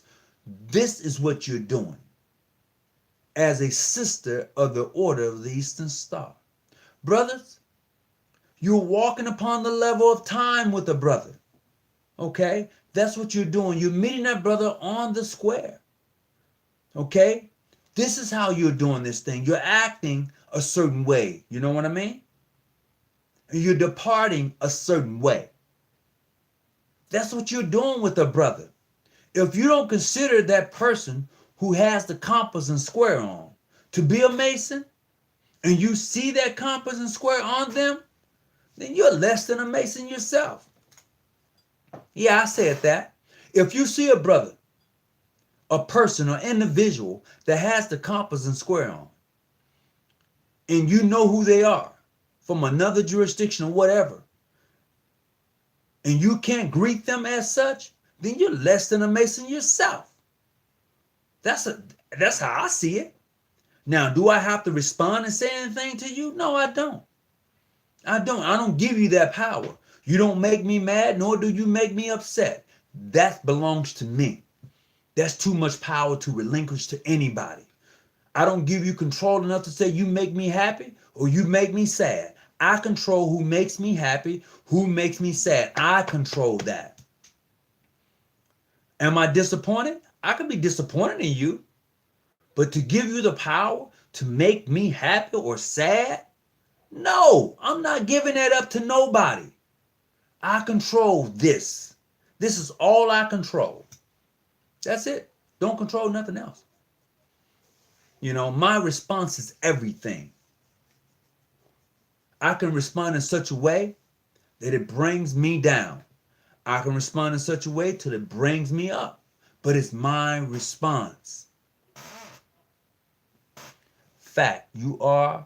This is what you're doing as a sister of the Order of the Eastern Star. Brothers, you're walking upon the level of time with a brother. Okay? That's what you're doing. You're meeting that brother on the square. Okay? This is how you're doing this thing. You're acting a certain way. You know what I mean? And you're departing a certain way. That's what you're doing with a brother. If you don't consider that person who has the compass and square on to be a Mason, and you see that compass and square on them, then you're less than a Mason yourself. Yeah, I said that. If you see a brother, a person or individual that has the compass and square on, and you know who they are from another jurisdiction or whatever, and you can't greet them as such, then you're less than a Mason yourself. That's how I see it. Now, do I have to respond and say anything to you? No, I don't. I don't give you that power. You don't make me mad, nor do you make me upset. That belongs to me. That's too much power to relinquish to anybody. I don't give you control enough to say you make me happy or you make me sad. I control who makes me happy, who makes me sad. I control that. Am I disappointed? I can be disappointed in you. But to give you the power to make me happy or sad? No, I'm not giving that up to nobody. I control this. This is all I control. That's it. Don't control nothing else. You know, my response is everything. I can respond in such a way that it brings me down. I can respond in such a way till it brings me up. But it's my response. Fact, you are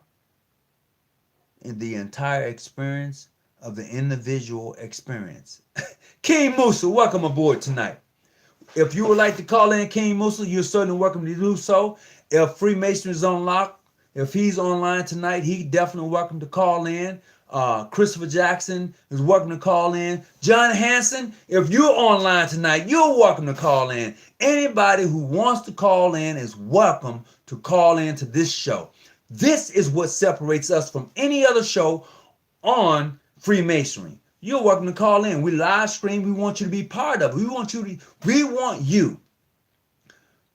in the entire experience of the individual experience. King Musa, welcome aboard tonight. If you would like to call in King Musa, you're certainly welcome to do so. If Freemason is on lock, if he's online tonight, he definitely welcome to call in. Christopher Jackson is welcome to call in. John Hanson, if you're online tonight, you're welcome to call in. Anybody who wants to call in is welcome to call in to this show. This is what separates us from any other show on Freemasonry. You're welcome to call in. We live stream. We want you to be part of it. We want you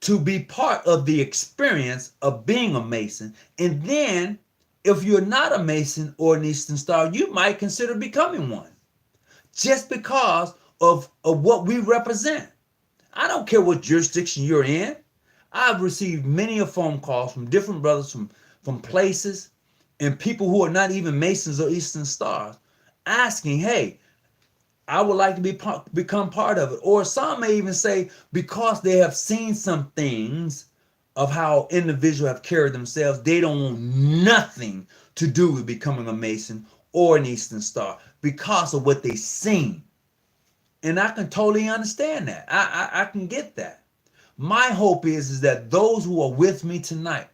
to be part of the experience of being a Mason. And then, if you're not a Mason or an Eastern Star, you might consider becoming one. Just because of what we represent. I don't care what jurisdiction you're in. I've received many phone calls from different brothers from places and people who are not even Masons or Eastern Stars asking, hey, I would like to become part of it. Or some may even say, because they have seen some things of how individuals have carried themselves, they don't want nothing to do with becoming a Mason or an Eastern Star because of what they've seen. And I can totally understand that. I can get that. My hope is that those who are with me tonight,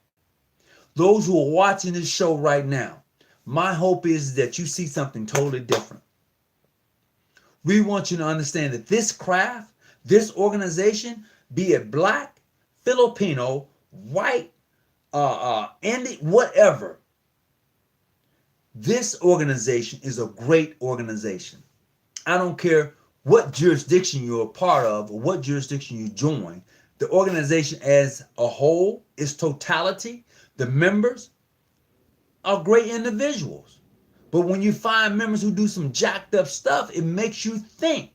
those who are watching this show right now, my hope is that you see something totally different. We want you to understand that this craft, this organization, be it black, Filipino, white, Indian, whatever, this organization is a great organization. I don't care what jurisdiction you're a part of or what jurisdiction you join. The organization as a whole, its totality, the members are great individuals. But when you find members who do some jacked up stuff, it makes you think.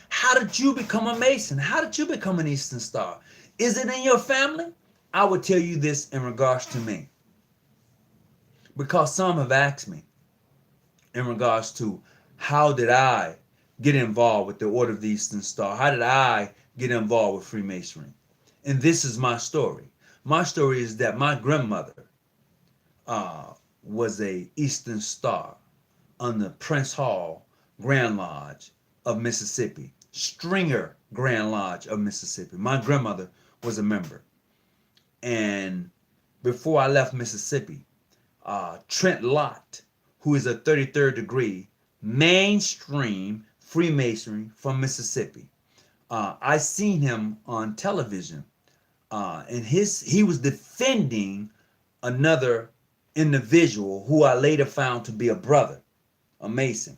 How did you become a Mason? How did you become an Eastern Star? Is it in your family? I would tell you this in regards to me. Because some have asked me in regards to how did I get involved with the Order of the Eastern Star? How did I get involved with Freemasonry? And this is my story. My story is that my grandmother was a Eastern Star under Prince Hall Grand Lodge of Mississippi, Stringer Grand Lodge of Mississippi. My grandmother was a member. And before I left Mississippi, Trent Lott, who is a 33rd degree mainstream Freemasonry from Mississippi. I seen him on television, and he was defending another individual who I later found to be a brother, a Mason.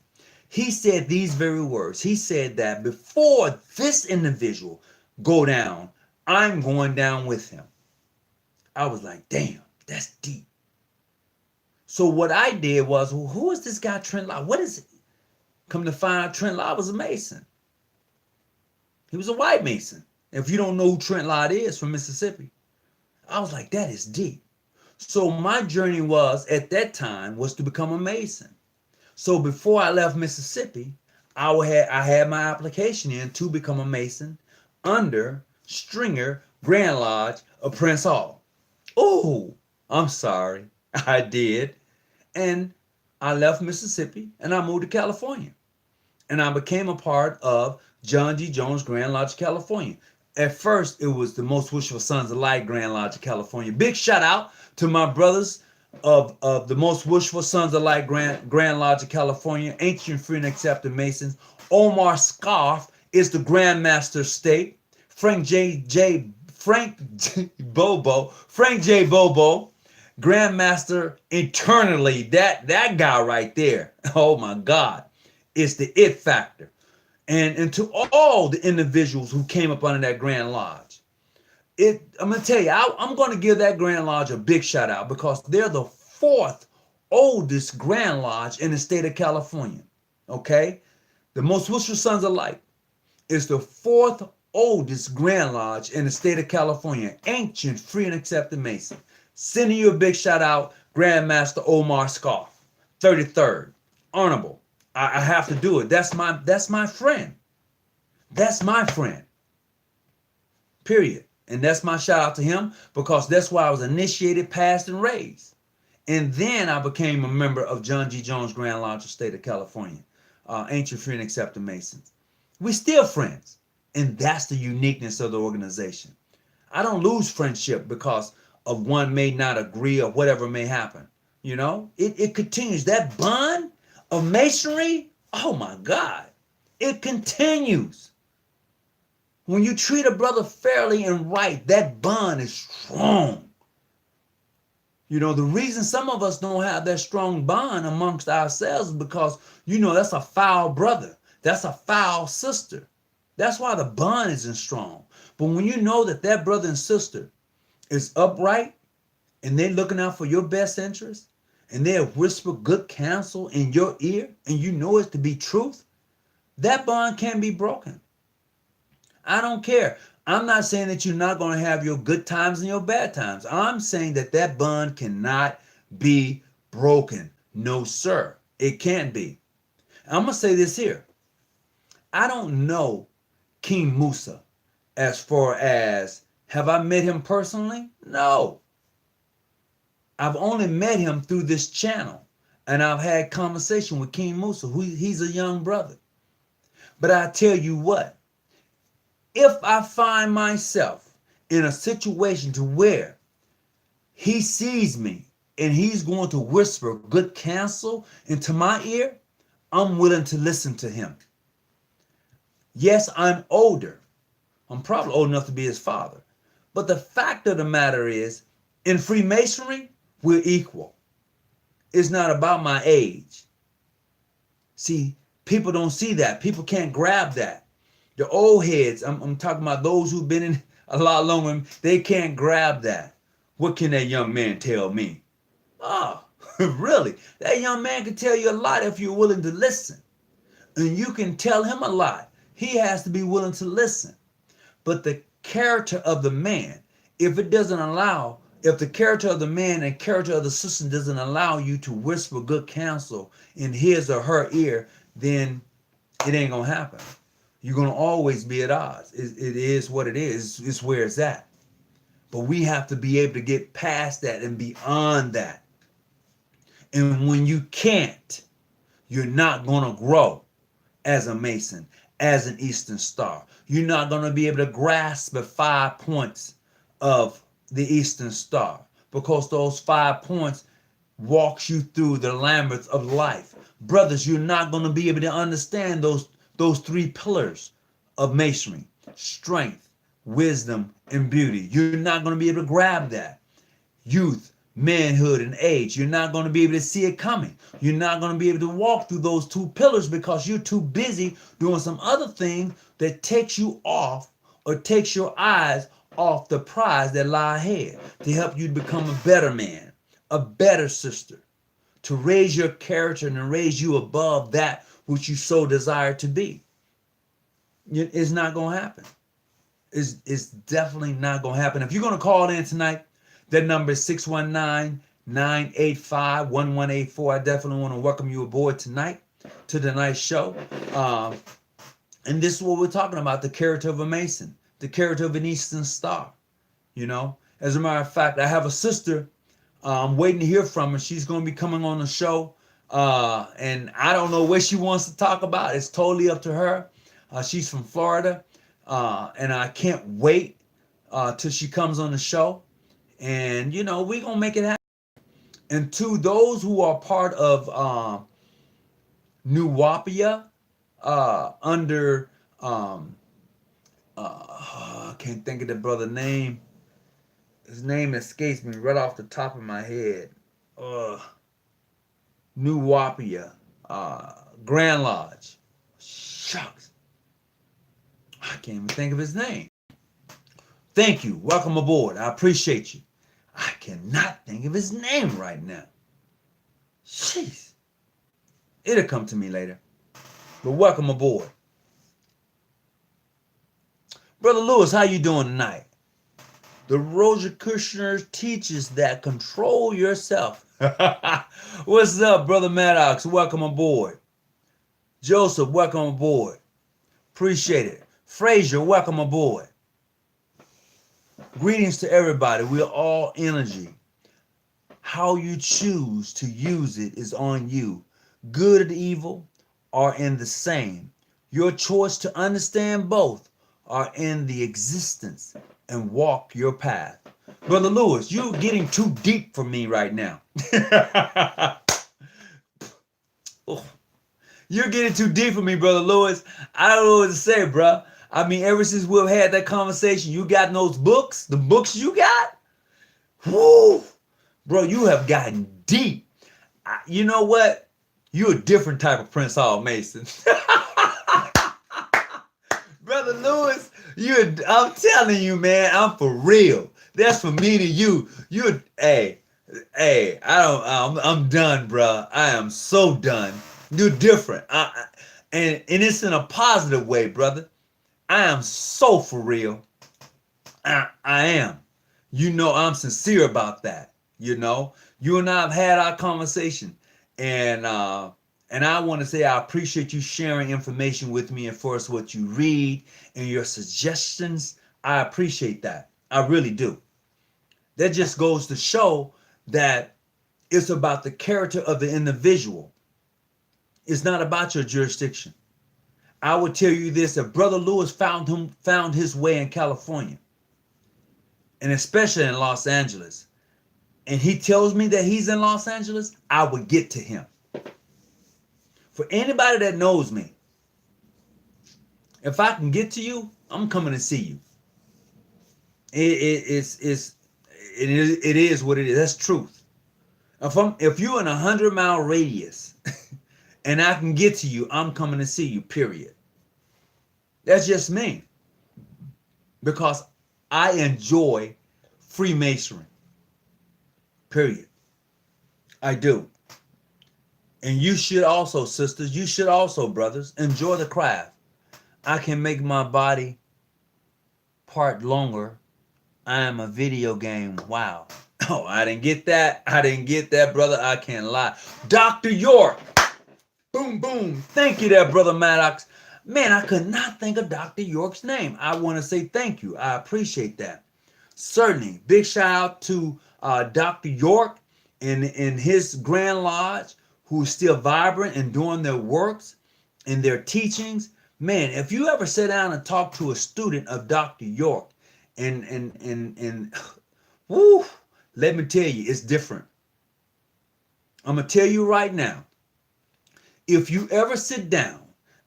He said these very words. He said that before this individual go down, I'm going down with him. I was like, damn, that's deep. So what I did was, well, who is this guy Trent Lott? What is it? Come to find out, Trent Lott was a Mason. He was a white Mason. If you don't know who Trent Lott is from Mississippi, I was like, that is deep. So my journey was, at that time, was to become a Mason. So before I left Mississippi, I had my application in to become a Mason under Stringer Grand Lodge of Prince Hall. Oh, I'm sorry. I did. And I left Mississippi and I moved to California. And I became a part of John G. Jones Grand Lodge of California. At first, it was the Most Wishful Sons of Light Grand Lodge of California. Big shout out to my brothers of the Most Wishful Sons of Light Grand Lodge of California, Ancient Free and Accepted Masons. Omar Scarf is the Grand Master State. Frank J. Bobo, Grandmaster internally, that guy right there, oh my God, is the it factor. And to all the individuals who came up under that Grand Lodge, I'm going to tell you, I'm going to give that Grand Lodge a big shout out because they're the fourth oldest Grand Lodge in the state of California, okay? The Most Wishful Sons of Light is the fourth oldest Grand Lodge in the state of California, Ancient Free and Accepted Mason. Sending you a big shout out, Grandmaster Omar Scarf, 33rd, honorable. I have to do it. That's my friend. That's my friend. Period. And that's my shout out to him because that's why I was initiated, passed, and raised. And then I became a member of John G. Jones Grand Lodge of State of California, Ancient Free and Accepted Masons. We're still friends. And that's the uniqueness of the organization. I don't lose friendship because of one may not agree or whatever may happen. You know, it continues. That bond of masonry, oh my God, it continues. When you treat a brother fairly and right, that bond is strong. You know, the reason some of us don't have that strong bond amongst ourselves is because, you know, that's a foul brother. That's a foul sister. That's why the bond isn't strong. But when you know that that brother and sister is upright and they're looking out for your best interest and they'll whisper good counsel in your ear and you know it to be truth, that bond can't be broken. I don't care. I'm not saying that you're not going to have your good times and your bad times. I'm saying that that bond cannot be broken. No, sir. It can't be. I'm going to say this here. I don't know King Musa as far as, have I met him personally? No. I've only met him through this channel. And I've had conversation with King Musa, who he's a young brother. But I tell you what, if I find myself in a situation to where he sees me and he's going to whisper good counsel into my ear, I'm willing to listen to him. Yes, I'm older. I'm probably old enough to be his father. But the fact of the matter is, in Freemasonry, we're equal. It's not about my age. See, people don't see that. People can't grab that. The old heads, I'm talking about those who've been in a lot longer, they can't grab that. What can that young man tell me? Oh, really? That young man can tell you a lot if you're willing to listen. And you can tell him a lot. He has to be willing to listen. But the character of the man, if the character of the man and character of the system doesn't allow you to whisper good counsel in his or her ear, then it ain't gonna happen. You're gonna always be at odds. It is what it is. It's where it's at. But we have to be able to get past that and beyond that. And when you can't, you're not gonna grow as a Mason, as an Eastern Star. You're not going to be able to grasp the 5 points of the Eastern Star, because those 5 points walks you through the labyrinth of life. Brothers, you're not going to be able to understand those 3 pillars of Masonry: strength, wisdom, and beauty. You're not going to be able to grab that. Youth, manhood, and age. You're not going to be able to see it coming. You're not going to be able to walk through those 2 pillars because you're too busy doing some other thing that takes you off or takes your eyes off the prize that lie ahead, to help you become a better man, a better sister, to raise your character and raise you above that which you so desire to be. It's not going to happen. It's definitely not going to happen. If you're going to call in tonight, that number is 619-985-1184. I definitely want to welcome you aboard tonight to tonight's show. And this is what we're talking about: the character of a Mason, the character of an Eastern Star. You know, as a matter of fact, I have a sister. I'm waiting to hear from her. She's going to be coming on the show. And I don't know what she wants to talk about. It's totally up to her. She's from Florida. And I can't wait till she comes on the show. And, you know, we're going to make it happen. And to those who are part of New Wapia, under, I can't think of the brother's name. His name escapes me right off the top of my head. New Wapia, Grand Lodge. Shucks. I can't even think of his name. Thank you. Welcome aboard. I appreciate you. I cannot think of his name right now. Jeez. It'll come to me later. But welcome aboard. Brother Lewis, how you doing tonight? The Rosicrucians teaches that control yourself. What's up, Brother Maddox? Welcome aboard. Joseph, welcome aboard. Appreciate it. Frazier, welcome aboard. Greetings to everybody. We're all energy. How you choose to use it is on you. Good and evil are in the same. Your choice to understand both are in the existence and walk your path. Brother Lewis, you're getting too deep for me right now. You're getting too deep for me, Brother Lewis. I don't know what to say, bro. I mean, ever since we've had that conversation, you got those books, the books you got? Whoo! Bro, you have gotten deep. You know what? You're a different type of Prince Hall Mason. Brother Lewis, I'm telling you, man, I'm for real. That's for me to you. I'm done, bro. I am so done. You're different. And it's in a positive way, brother. I am so for real. I am. You know, I'm sincere about that. You know, you and I have had our conversation, and I want to say I appreciate you sharing information with me, and for us what you read and your suggestions. I appreciate that. I really do. That just goes to show that it's about the character of the individual. It's not about your jurisdiction. I would tell you this: if Brother Lewis found his way in California, and especially in Los Angeles, and he tells me that he's in Los Angeles, I would get to him. For anybody that knows me, if I can get to you, I'm coming to see you. It is what it is. That's truth. If you're in 100-mile radius and I can get to you, I'm coming to see you, period. That's just me. Because I enjoy Freemasonry. Period. I do. And you should also, sisters, you should also, brothers, enjoy the craft. I can make my body part longer. I am a video game. Wow. Oh, I didn't get that. I didn't get that, brother. I can't lie. Dr. York. Boom, boom. Thank you there, Brother Maddox. Man, I could not think of Dr. York's name. I want to say thank you. I appreciate that. Certainly. Big shout out to Dr. York and his Grand Lodge, who's still vibrant and doing their works and their teachings. Man, if you ever sit down and talk to a student of Dr. York, and woo, let me tell you, it's different. I'm going to tell you right now, if you ever sit down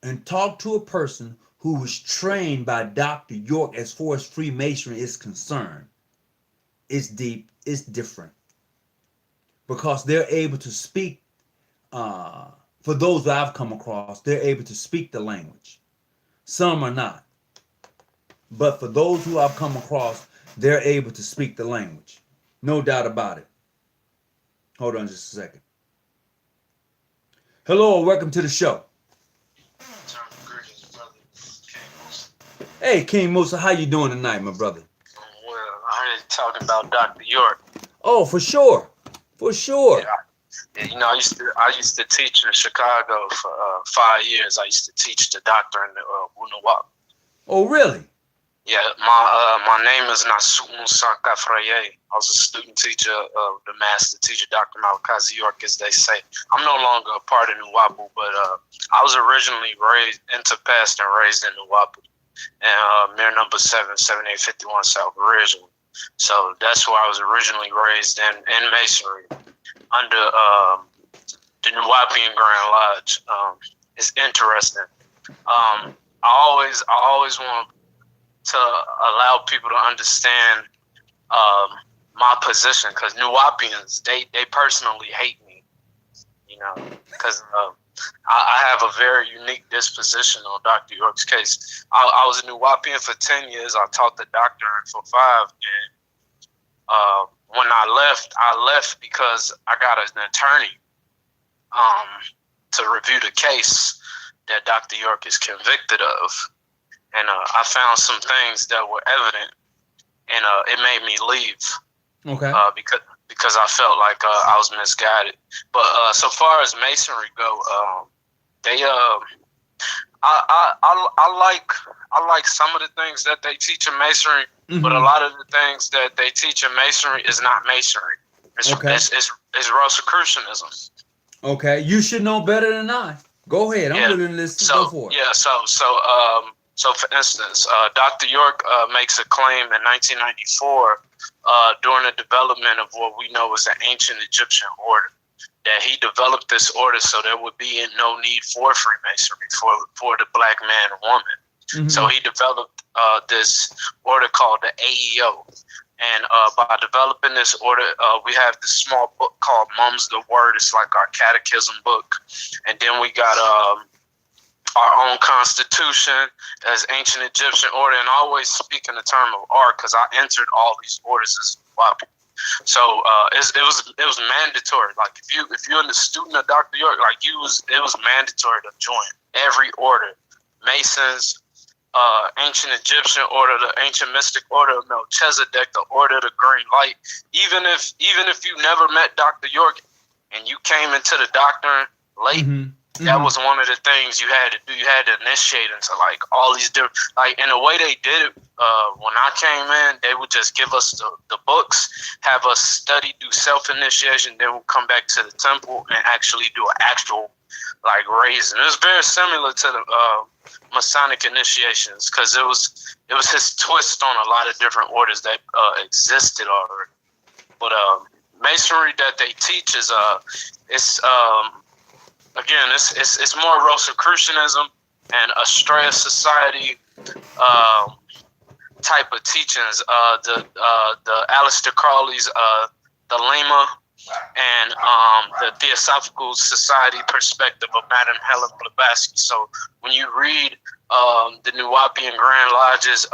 and talk to a person who was trained by Dr. York as far as Freemasonry is concerned, it's deep, it's different. Because they're able to speak, for those that I've come across, they're able to speak the language. Some are not. But for those who I've come across, they're able to speak the language. No doubt about it. Hold on just a second. Hello, welcome to the show. Hey, King Musa, how you doing tonight, my brother? Well, I heard you talking about Dr. York. Oh, for sure. For sure. Yeah, you know, I used to teach in Chicago for 5 years. I used to teach the doctrine of Wunuwap. Oh, really? Yeah, my name is Nasu'un Sakafraye. I was a student teacher of the master teacher, Dr. Malakazi York, as they say. I'm no longer a part of Nuwapu, but I was originally raised into past and raised in Nuwapu. And Mayor number 7, 7851 South originally. So that's where I was originally raised in Masonry under the Nuwapian Grand Lodge. It's interesting. I always want to allow people to understand my position, because Nuwapians, they personally hate me, you know, because I have a very unique disposition on Dr. York's case. I was a Nuwapian for 10 years. I taught the doctrine for 5, and when I left because I got an attorney to review the case that Dr. York is convicted of. And I found some things that were evident, and it made me leave. Okay. Because I felt like I was misguided. But so far as Masonry go, I like some of the things that they teach in Masonry, but a lot of the things that they teach in Masonry is not Masonry. It's Rosicrucianism. Okay, you should know better than I. Go ahead. I'm willing to listen. Go for it. Yeah. So for instance, Dr. York makes a claim in 1994 during the development of what we know as the ancient Egyptian order, that he developed this order so there would be no need for Freemasonry for the black man or woman. Mm-hmm. So he developed this order called the AEO. And by developing this order, we have this small book called Mum's the Word. It's like our catechism book. And then we got our own constitution as ancient Egyptian order. And I always speak in the term of art because I entered all these orders as well. So it was mandatory. Like if you're a student of Dr. York, like it was mandatory to join every order. Masons, ancient Egyptian order, the ancient mystic order of Melchizedek, the order of the green light. Even if you never met Dr. York and you came into the doctrine late, that was one of the things you had to do. You had to initiate into like all these different, like in the way they did it. When I came in, they would just give us the books, have us study, do self-initiation, then we'll come back to the temple and actually do an actual like raising. It's very similar to the Masonic initiations, because it was his twist on a lot of different orders that existed already. But Masonry that they teach is it's again it's more Rosicrucianism and Astrea Society type of teachings. The Aleister Crowley's the Lema and the Theosophical Society perspective of Madame Helen Blavatsky. So when you read the Nuwapian Grand Lodge's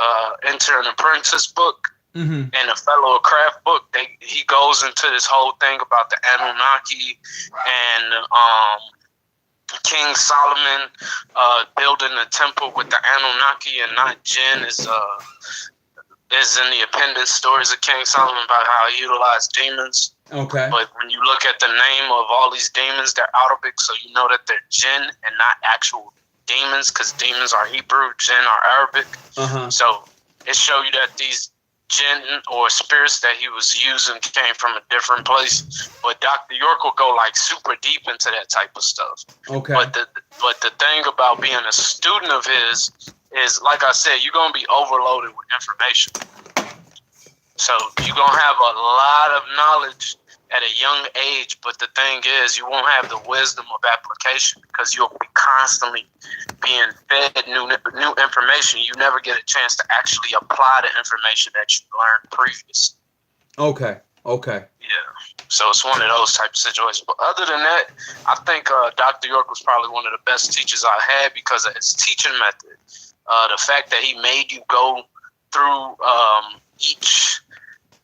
Enter an Apprentice book and the Fellow of Craft book, he goes into this whole thing about the Anunnaki and King Solomon building a temple with the Anunnaki and not jinn is in the appendix stories of King Solomon about how he utilized demons. Okay. But when you look at the name of all these demons, they're Arabic, so you know that they're jinn and not actual demons, because demons are Hebrew, jinn are Arabic. So it shows you that these jinn or spirits that he was using came from a different place. But Dr. York will go like super deep into that type of stuff. Okay. But the thing about being a student of his is, like I said, you're gonna be overloaded with information. So you're going to have a lot of knowledge at a young age, but the thing is, you won't have the wisdom of application because you'll be constantly being fed new information. You never get a chance to actually apply the information that you learned previously. Okay. Yeah. So it's one of those type of situations. But other than that, I think Dr. York was probably one of the best teachers I had because of his teaching method. The fact that he made you go through each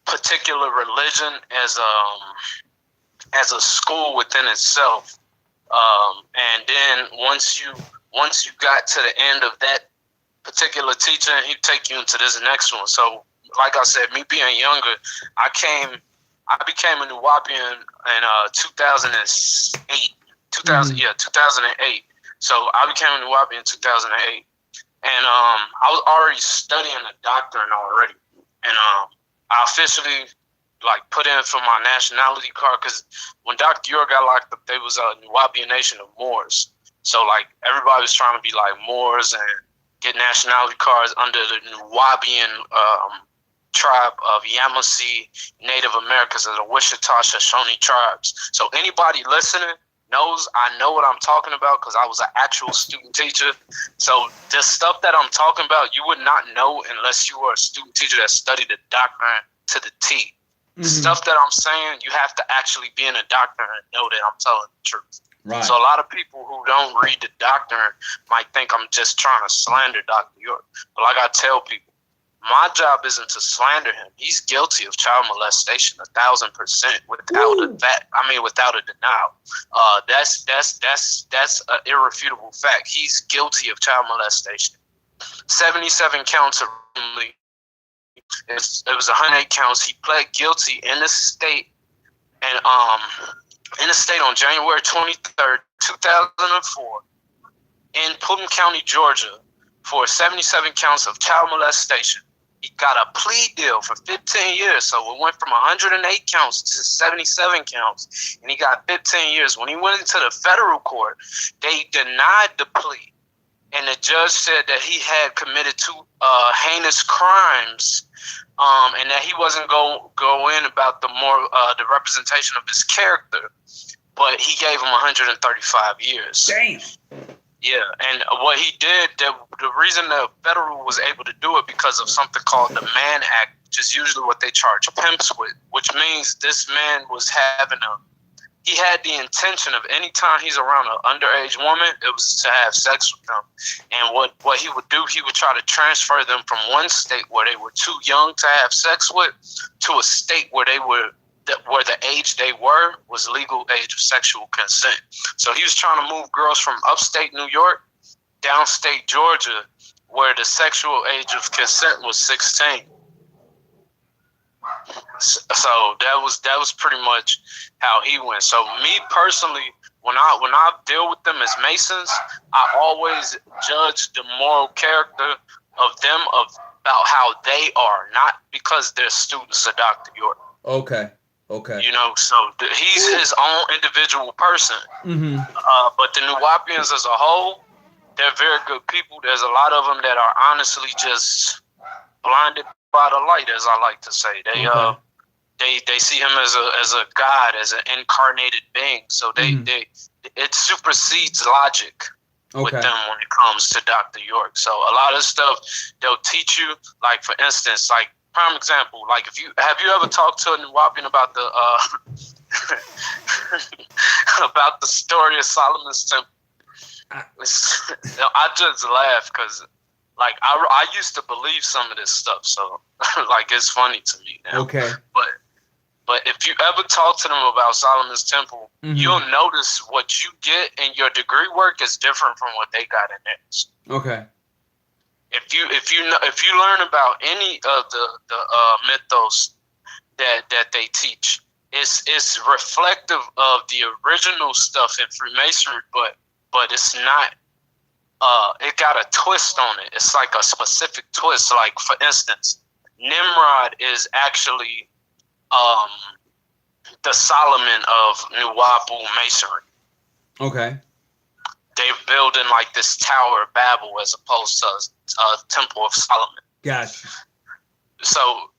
particular religion as a school within itself, and then once you got to the end of that particular teaching, he'd take you into this next one. So like I said, me being younger, I became a Nuwapian in 2008. 2008. So I became a Nuwapian in 2008, and I was already studying the doctrine already, and I officially put in for my nationality card because when Dr. York got locked up, there was a Nuwapian nation of Moors. So everybody was trying to be like Moors and get nationality cards under the Nuwapian tribe of Yamasee Native Americans of the Wichita Shoshone tribes. So anybody listening knows I know what I'm talking about because I was an actual student teacher. So the stuff that I'm talking about, you would not know unless you were a student teacher that studied the doctrine to the T. The stuff that I'm saying, you have to actually be in a doctrine and know that I'm telling the truth. Right. So a lot of people who don't read the doctrine might think I'm just trying to slander Dr. York. But like I tell people, my job isn't to slander him. He's guilty of child molestation 1,000% without a denial. That's an irrefutable fact. He's guilty of child molestation. 77 counts of it was 108 counts. He pled guilty in the state and on January 23rd, 2004 in Pullman County, Georgia for 77 counts of child molestation. He got a plea deal for 15 years. So it went from 108 counts to 77 counts, and he got 15 years. When he went into the federal court, they denied the plea, and the judge said that he had committed two heinous crimes, and that he wasn't go in about the the representation of his character, but he gave him 135 years. Damn. Yeah, and what he did, the reason the federal was able to do it because of something called the Mann Act, which is usually what they charge pimps with, which means this man was he had the intention of any time he's around an underage woman, it was to have sex with them. And what he would do, he would try to transfer them from one state where they were too young to have sex with to a state where where the age they were was legal age of sexual consent. So he was trying to move girls from upstate New York, downstate Georgia, where the sexual age of consent was 16. So that was pretty much how he went. So me personally, when I deal with them as Masons, I always judge the moral character of them about how they are, not because they're students of Dr. York. Okay. So he's his own individual person. But the Nuwapians as a whole, they're very good people. There's a lot of them that are honestly just blinded by the light, as I like to say. They see him as a god, as an incarnated being. So it supersedes logic with them when it comes to Dr. York. So a lot of stuff they'll teach you, like for instance, like prime example, like have you ever talked to a Nuwapian about the about the story of Solomon's Temple? I just laugh because like I used to believe some of this stuff, so like it's funny to me now. Okay. But if you ever talk to them about Solomon's Temple, you'll notice what you get in your degree work is different from what they got in theirs. Okay. If you learn about any of the mythos that they teach, it's reflective of the original stuff in Freemasonry, but it's not. It got a twist on it. It's like a specific twist. Like for instance, Nimrod is actually the Solomon of Nuwapu Masonry. Okay. They're building like this Tower of Babel as opposed to a Temple of Solomon. Gotcha. So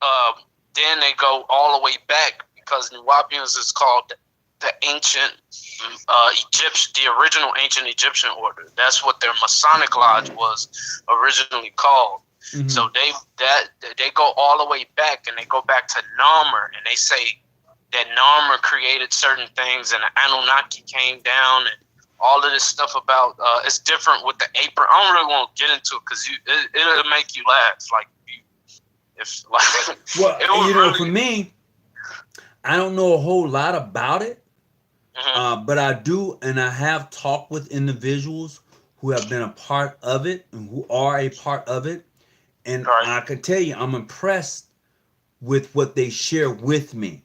then they go all the way back because Nuwapians is called the ancient Egyptian, the original ancient Egyptian order. That's what their Masonic lodge was originally called. Mm-hmm. So they go all the way back, and they go back to Narmer, and they say that Narmer created certain things, and the Anunnaki came down, and all of this stuff about it's different with the apron. I don't really want to get into it because it'll make you laugh. Like well, for me, I don't know a whole lot about it, but I do, and I have talked with individuals who have been a part of it and who are a part of it. And I can tell you, I'm impressed with what they share with me.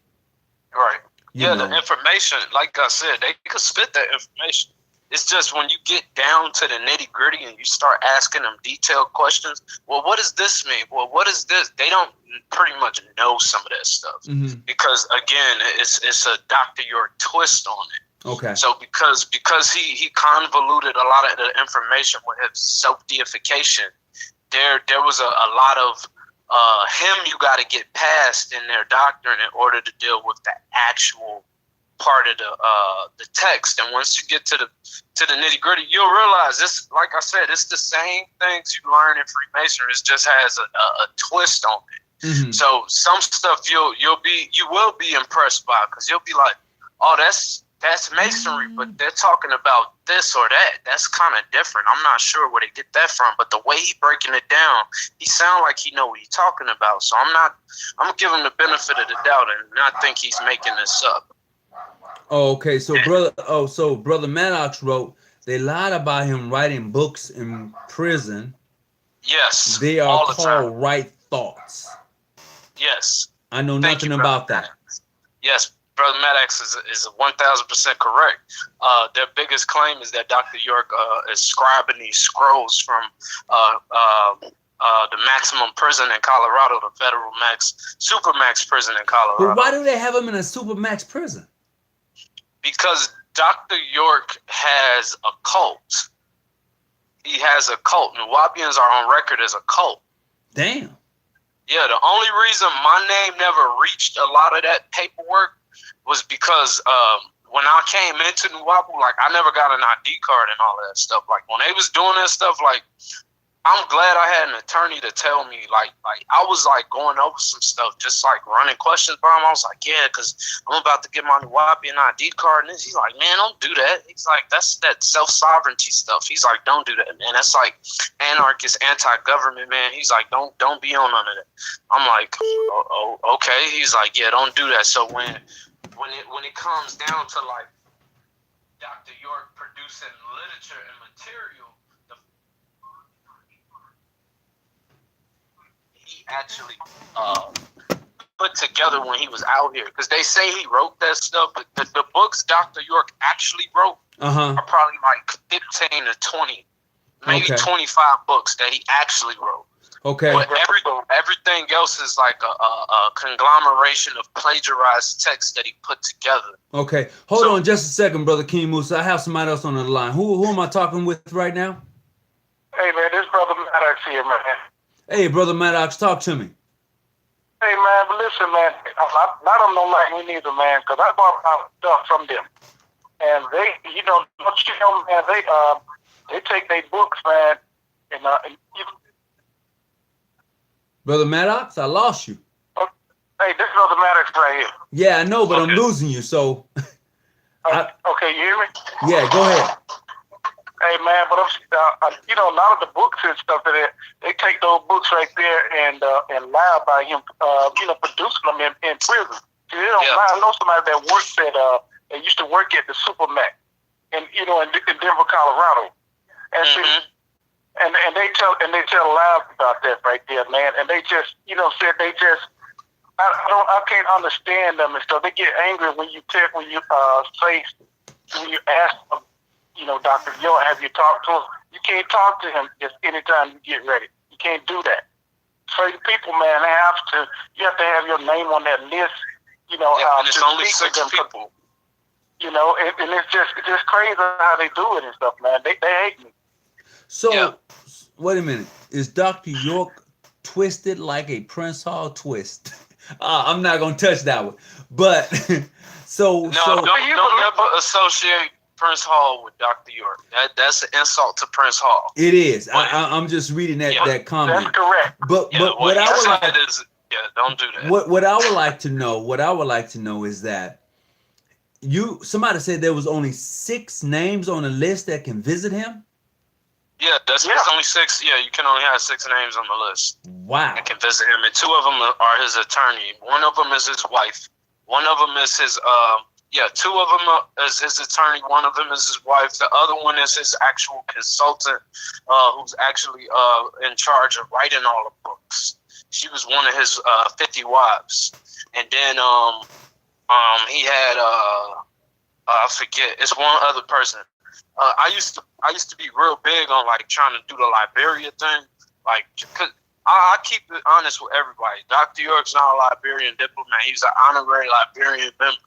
Right. The information, like I said, they could spit that information. It's just when you get down to the nitty gritty and you start asking them detailed questions. Well, what does this mean? Well, what is this? They don't pretty much know some of that stuff because again, it's a Dr. York twist on it. Okay. So because he convoluted a lot of the information with his self-deification. There was a lot of him you got to get past in their doctrine in order to deal with the actual part of the text. And once you get to the nitty gritty, you'll realize this. Like I said, it's the same things you learn in Freemasonry. It just has a twist on it. Mm-hmm. So some stuff you will be impressed by because you'll be like, oh, that's Masonry, but they're talking about this or that. That's kind of different. I'm not sure where they get that from, but the way he's breaking it down, he sounds like he know what he's talking about. So I'm gonna give him the benefit of the doubt and not think he's making this up. Oh, okay. So Brother Maddox wrote, they lied about him writing books in prison. Yes. They are called right thoughts. Yes. I know nothing about that. Yes. Brother Maddox is 1,000% correct. Their biggest claim is that Dr. York is scribing these scrolls from the maximum prison in Colorado, the federal supermax prison in Colorado. But why do they have him in a supermax prison? Because Dr. York has a cult. He has a cult. Nuwapians are on record as a cult. Damn. Yeah, the only reason my name never reached a lot of that paperwork was because when I came into Nuwapu, like I never got an ID card and all that stuff. Like when they was doing that stuff, like I'm glad I had an attorney to tell me. Like I was like going over some stuff, just like running questions by him. I was like, yeah, because I'm about to get my Nuwapian ID card, and he's like, man, don't do that. He's like, that's that self-sovereignty stuff. He's like, don't do that, man. That's like anarchist, anti-government, man. He's like, don't be on none of that. I'm like, oh, okay. He's like, yeah, don't do that. So when it comes down to like Dr. York producing literature and material, he actually put together when he was out here, because they say he wrote that stuff, but the books Dr. York actually wrote are probably like 15 to 20, maybe 25 books that he actually wrote. Okay. But everything else is like a conglomeration of plagiarized text that he put together. Okay. Hold on just a second, Brother King Musa. I have somebody else on the line. Who am I talking with right now? Hey, man, this Brother Maddox here, man. Hey, Brother Maddox, talk to me. Hey, man, but listen, man, I don't know like me neither, man, because I bought stuff from them. And they, you know, don't you know, man, they take their books, man, and Brother Maddox, I lost you. hey, this Brother Maddox right here. Yeah, I know, but I'm losing you, so. Okay, you hear me? Yeah, go ahead. Hey, man, but you know, a lot of the books and stuff that they take those books right there and lie about him, you know, producing them in prison. See, they don't lie. I know somebody that works at they used to work at the Supermac, and you know, in Denver, Colorado, and and they tell lies about that right there, man. And they just, you know, said they just. I can't understand them and stuff. They get angry when you say when you ask them, you know, Dr. York, have you talked to him? You can't talk to him just anytime you get ready. You can't do that. Certain people, man, you have to have your name on that list. You know, and it's only 6 people. You know, and it's just crazy how they do it and stuff, man. They hate me. So, wait a minute. Is Dr. York twisted like a Prince Hall twist? I'm not gonna touch that one. But don't ever associate Prince Hall with Dr. York. That's an insult to Prince Hall. It is. I'm just reading that comment. That's correct. But what I would like don't do that. What I would like to know is that somebody said there was only 6 names on the list that can visit him. Yeah, it's only 6. Yeah, you can only have 6 names on the list. Wow. That can visit him, and 2 of them are his attorney. One of them is his wife. One of them is his 2 of them is his attorney. One of them is his wife. The other one is his actual consultant, who's actually in charge of writing all the books. She was one of his 50 wives, and then he had I forget. It's one other person. I used to be real big on like trying to do the Liberia thing, like, cause I keep it honest with everybody. Dr. York's not a Liberian diplomat. He's an honorary Liberian member,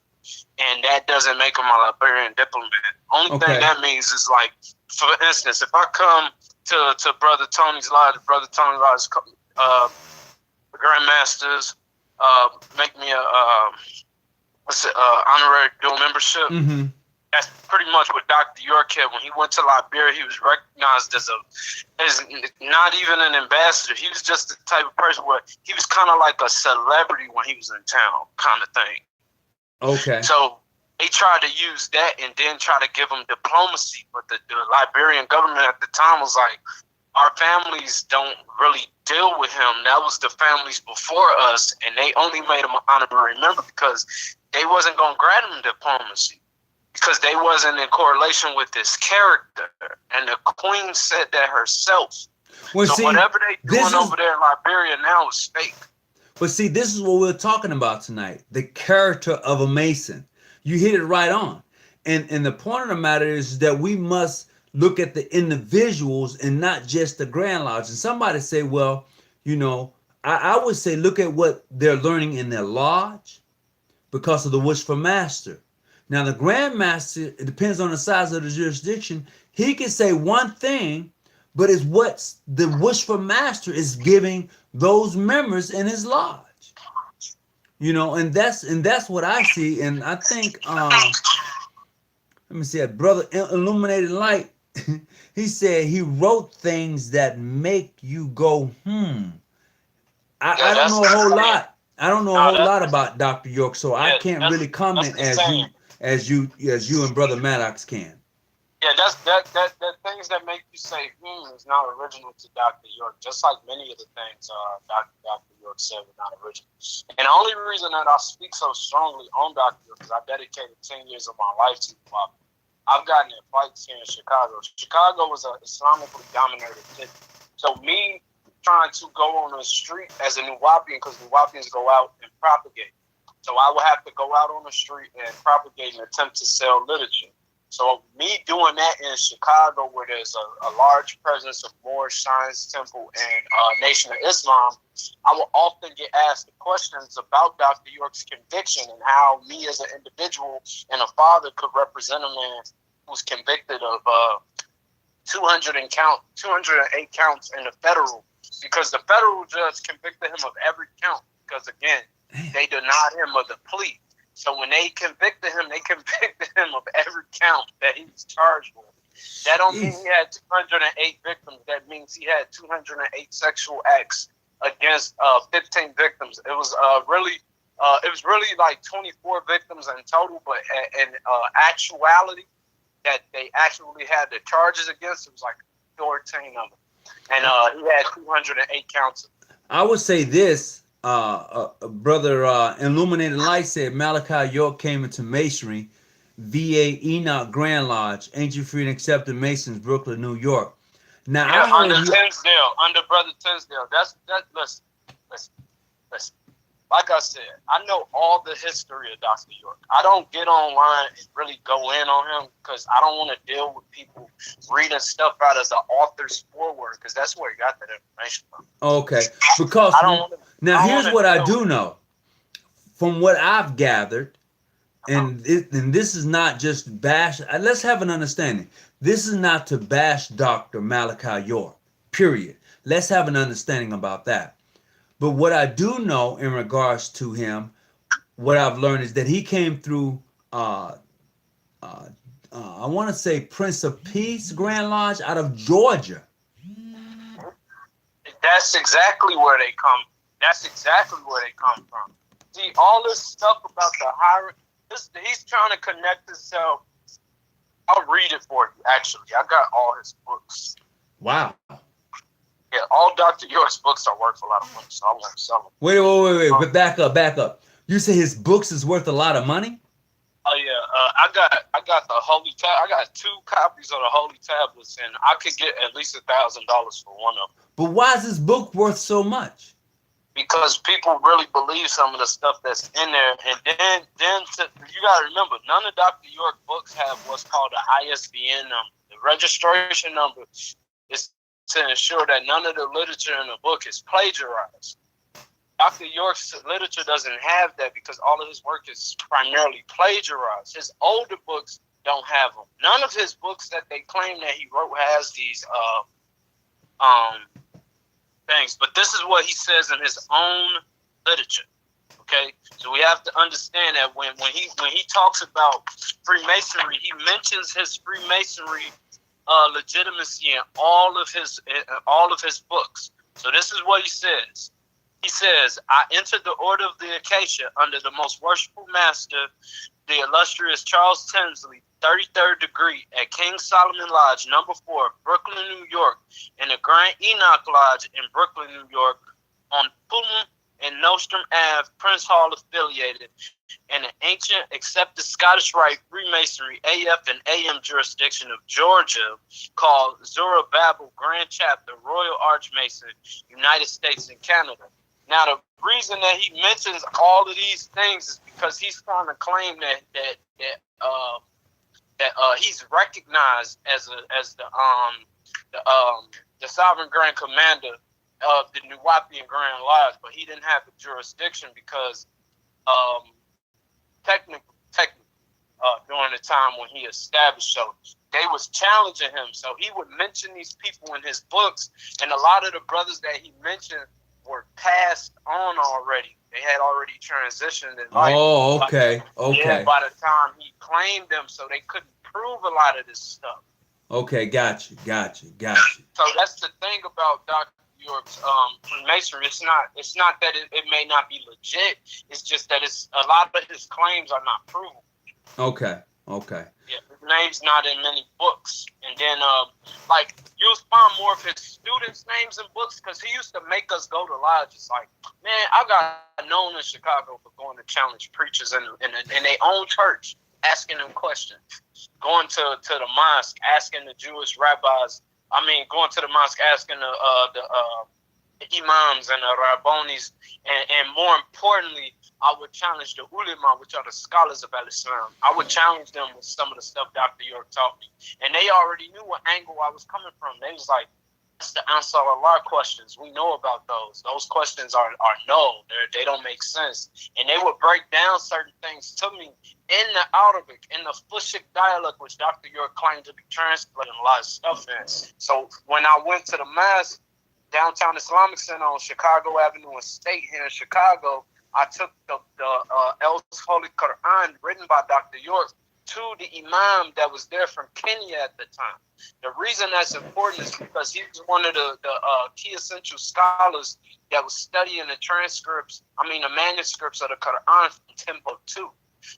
and that doesn't make him a Liberian diplomat. Only thing that means is, like, for instance, if I come to Brother Tony's Lodge, Grandmasters, make me a honorary dual membership. Mm-hmm. That's pretty much what Dr. York had. When he went to Liberia, he was recognized as not even an ambassador. He was just the type of person where he was kind of like a celebrity when he was in town, kind of thing. Okay. So they tried to use that and then try to give him diplomacy, but the Liberian government at the time was like, our families don't really deal with him. That was the families before us, and they only made him an honorary member because they wasn't going to grant him diplomacy, because they wasn't in correlation with this character. And the queen said that herself. Well, so whatever they doing over there in Liberia now is fake. But see, this is what we're talking about tonight, the character of a Mason. You hit it right on. And the point of the matter is that we must look at the individuals and not just the Grand Lodge. And somebody say, well, you know, I would say look at what they're learning in their lodge because of the wish for master. Now, the Grand Master, it depends on the size of the jurisdiction. He can say one thing, but it's what the wish for master is giving those members in his lodge. You know, and that's what I see. And I think, let me see, Brother Illuminated Light, he said he wrote things that make you go, I don't know a whole lot. I don't know a whole lot about Dr. York, so I can't really comment as you and Brother Maddox can. Yeah, that things that make you say is not original to Dr. York, just like many of the things Dr. York said were not original. And the only reason that I speak so strongly on Dr. York is I dedicated 10 years of my life to him. I've gotten in fights here in Chicago. Chicago was an Islamically dominated city. So me trying to go on the street as a Nuwaubian, because Nuwaubians go out and propagate. So I would have to go out on the street and propagate and attempt to sell literature. So me doing that in Chicago, where there's a large presence of Moorish Science Temple and Nation of Islam, I will often get asked questions about Dr. York's conviction and how me as an individual and a father could represent a man who's convicted of 208 counts in the federal, because the federal judge convicted him of every count because, again, they denied him of the plea. So when they convicted him of every count that he was charged with. That don't mean he had 208 victims. That means he had 208 sexual acts against 15 victims. It was really like 24 victims in total, but in actuality, that they actually had the charges against, it was like 14 of them. And he had 208 counts. I would say this. Brother Illuminated Light said Malachi York came into Masonry via Enoch Grand Lodge, Ancient Free and Accepted Masons, Brooklyn, New York. Now, yeah, under Brother Tinsdale. Listen. Like I said, I know all the history of Dr. York. I don't get online and really go in on him because I don't want to deal with people reading stuff out as an author's foreword, because that's where he got that information from. Okay, because here's what I do know. From what I've gathered, and this is not just bash. Let's have an understanding. This is not to bash Dr. Malachi York, period. Let's have an understanding about that. But what I do know in regards to him, what I've learned is that he came through, I want to say Prince of Peace Grand Lodge out of Georgia. That's exactly where they come. From. See, all this stuff about the hiring, he's trying to connect himself. I'll read it for you, actually. I got all his books. Wow. Yeah, all Dr. York's books are worth a lot of money, so I won't sell them. Wait. But back up. You say his books is worth a lot of money? Oh yeah, I got the Holy I got 2 copies of the Holy Tablets, and I could get at least $1,000 for one of them. But why is this book worth so much? Because people really believe some of the stuff that's in there, and then you gotta remember, none of Dr. York books have what's called an ISBN number. The registration number is to ensure that none of the literature in the book is plagiarized. Dr. York's literature doesn't have that because all of his work is primarily plagiarized. His older books don't have them. None of his books that they claim that he wrote has these things. But this is what he says in his own literature. Okay, so we have to understand that when he talks about Freemasonry, he mentions his Freemasonry legitimacy in all of his books. So this is what he says. He says, I entered the Order of the Acacia under the most worshipful master, the illustrious Charles Tinsley, 33rd degree at King Solomon Lodge, number 4, Brooklyn, New York, and the Grand Enoch Lodge in Brooklyn, New York, on Fulham and Nostrum Ave, Prince Hall affiliated, and an ancient accepted Scottish Rite Freemasonry AF and AM jurisdiction of Georgia called Zorobabel Grand Chapter, Royal Archmason, United States and Canada. Now, the reason that he mentions all of these things is because he's trying to claim that he's recognized as the sovereign grand commander of the Nuwapian Grand Lodge, but he didn't have the jurisdiction because technically, during the time when he established, so they was challenging him. So he would mention these people in his books, and a lot of the brothers that he mentioned were passed on already. They had already transitioned in life. Oh, okay. Yeah, by the time he claimed them, so they couldn't prove a lot of this stuff. Okay, got you. So that's the thing about Dr. York's Freemasonry. It's not that it may not be legit. It's just that it's a lot of his claims are not proven. Okay. Yeah, his name's not in many books. And then, like, you'll find more of his students' names in books because he used to make us go to lodges. Like, man, I got known in Chicago for going to challenge preachers in their own church, asking them questions. Going to the mosque, asking the Jewish rabbis. Going to the mosque, asking the imams and the rabbonis, and more importantly, I would challenge the ulama, which are the scholars of Islam. I would challenge them with some of the stuff Dr. York taught me. And they already knew what angle I was coming from. They was like, that's the answer a lot of questions. We know about those. Those questions are no. They don't make sense. And they would break down certain things to me in the Arabic, in the Fushik dialect, which Dr. York claimed to be translating a lot of stuff in. So when I went to the mosque, downtown Islamic Center on Chicago Avenue and State here in Chicago, I took the El Holy Quran written by Dr. York to the imam that was there from Kenya at the time. The reason that's important is because he was one of the key essential scholars that was studying the manuscripts of the Quran from Timbuktu.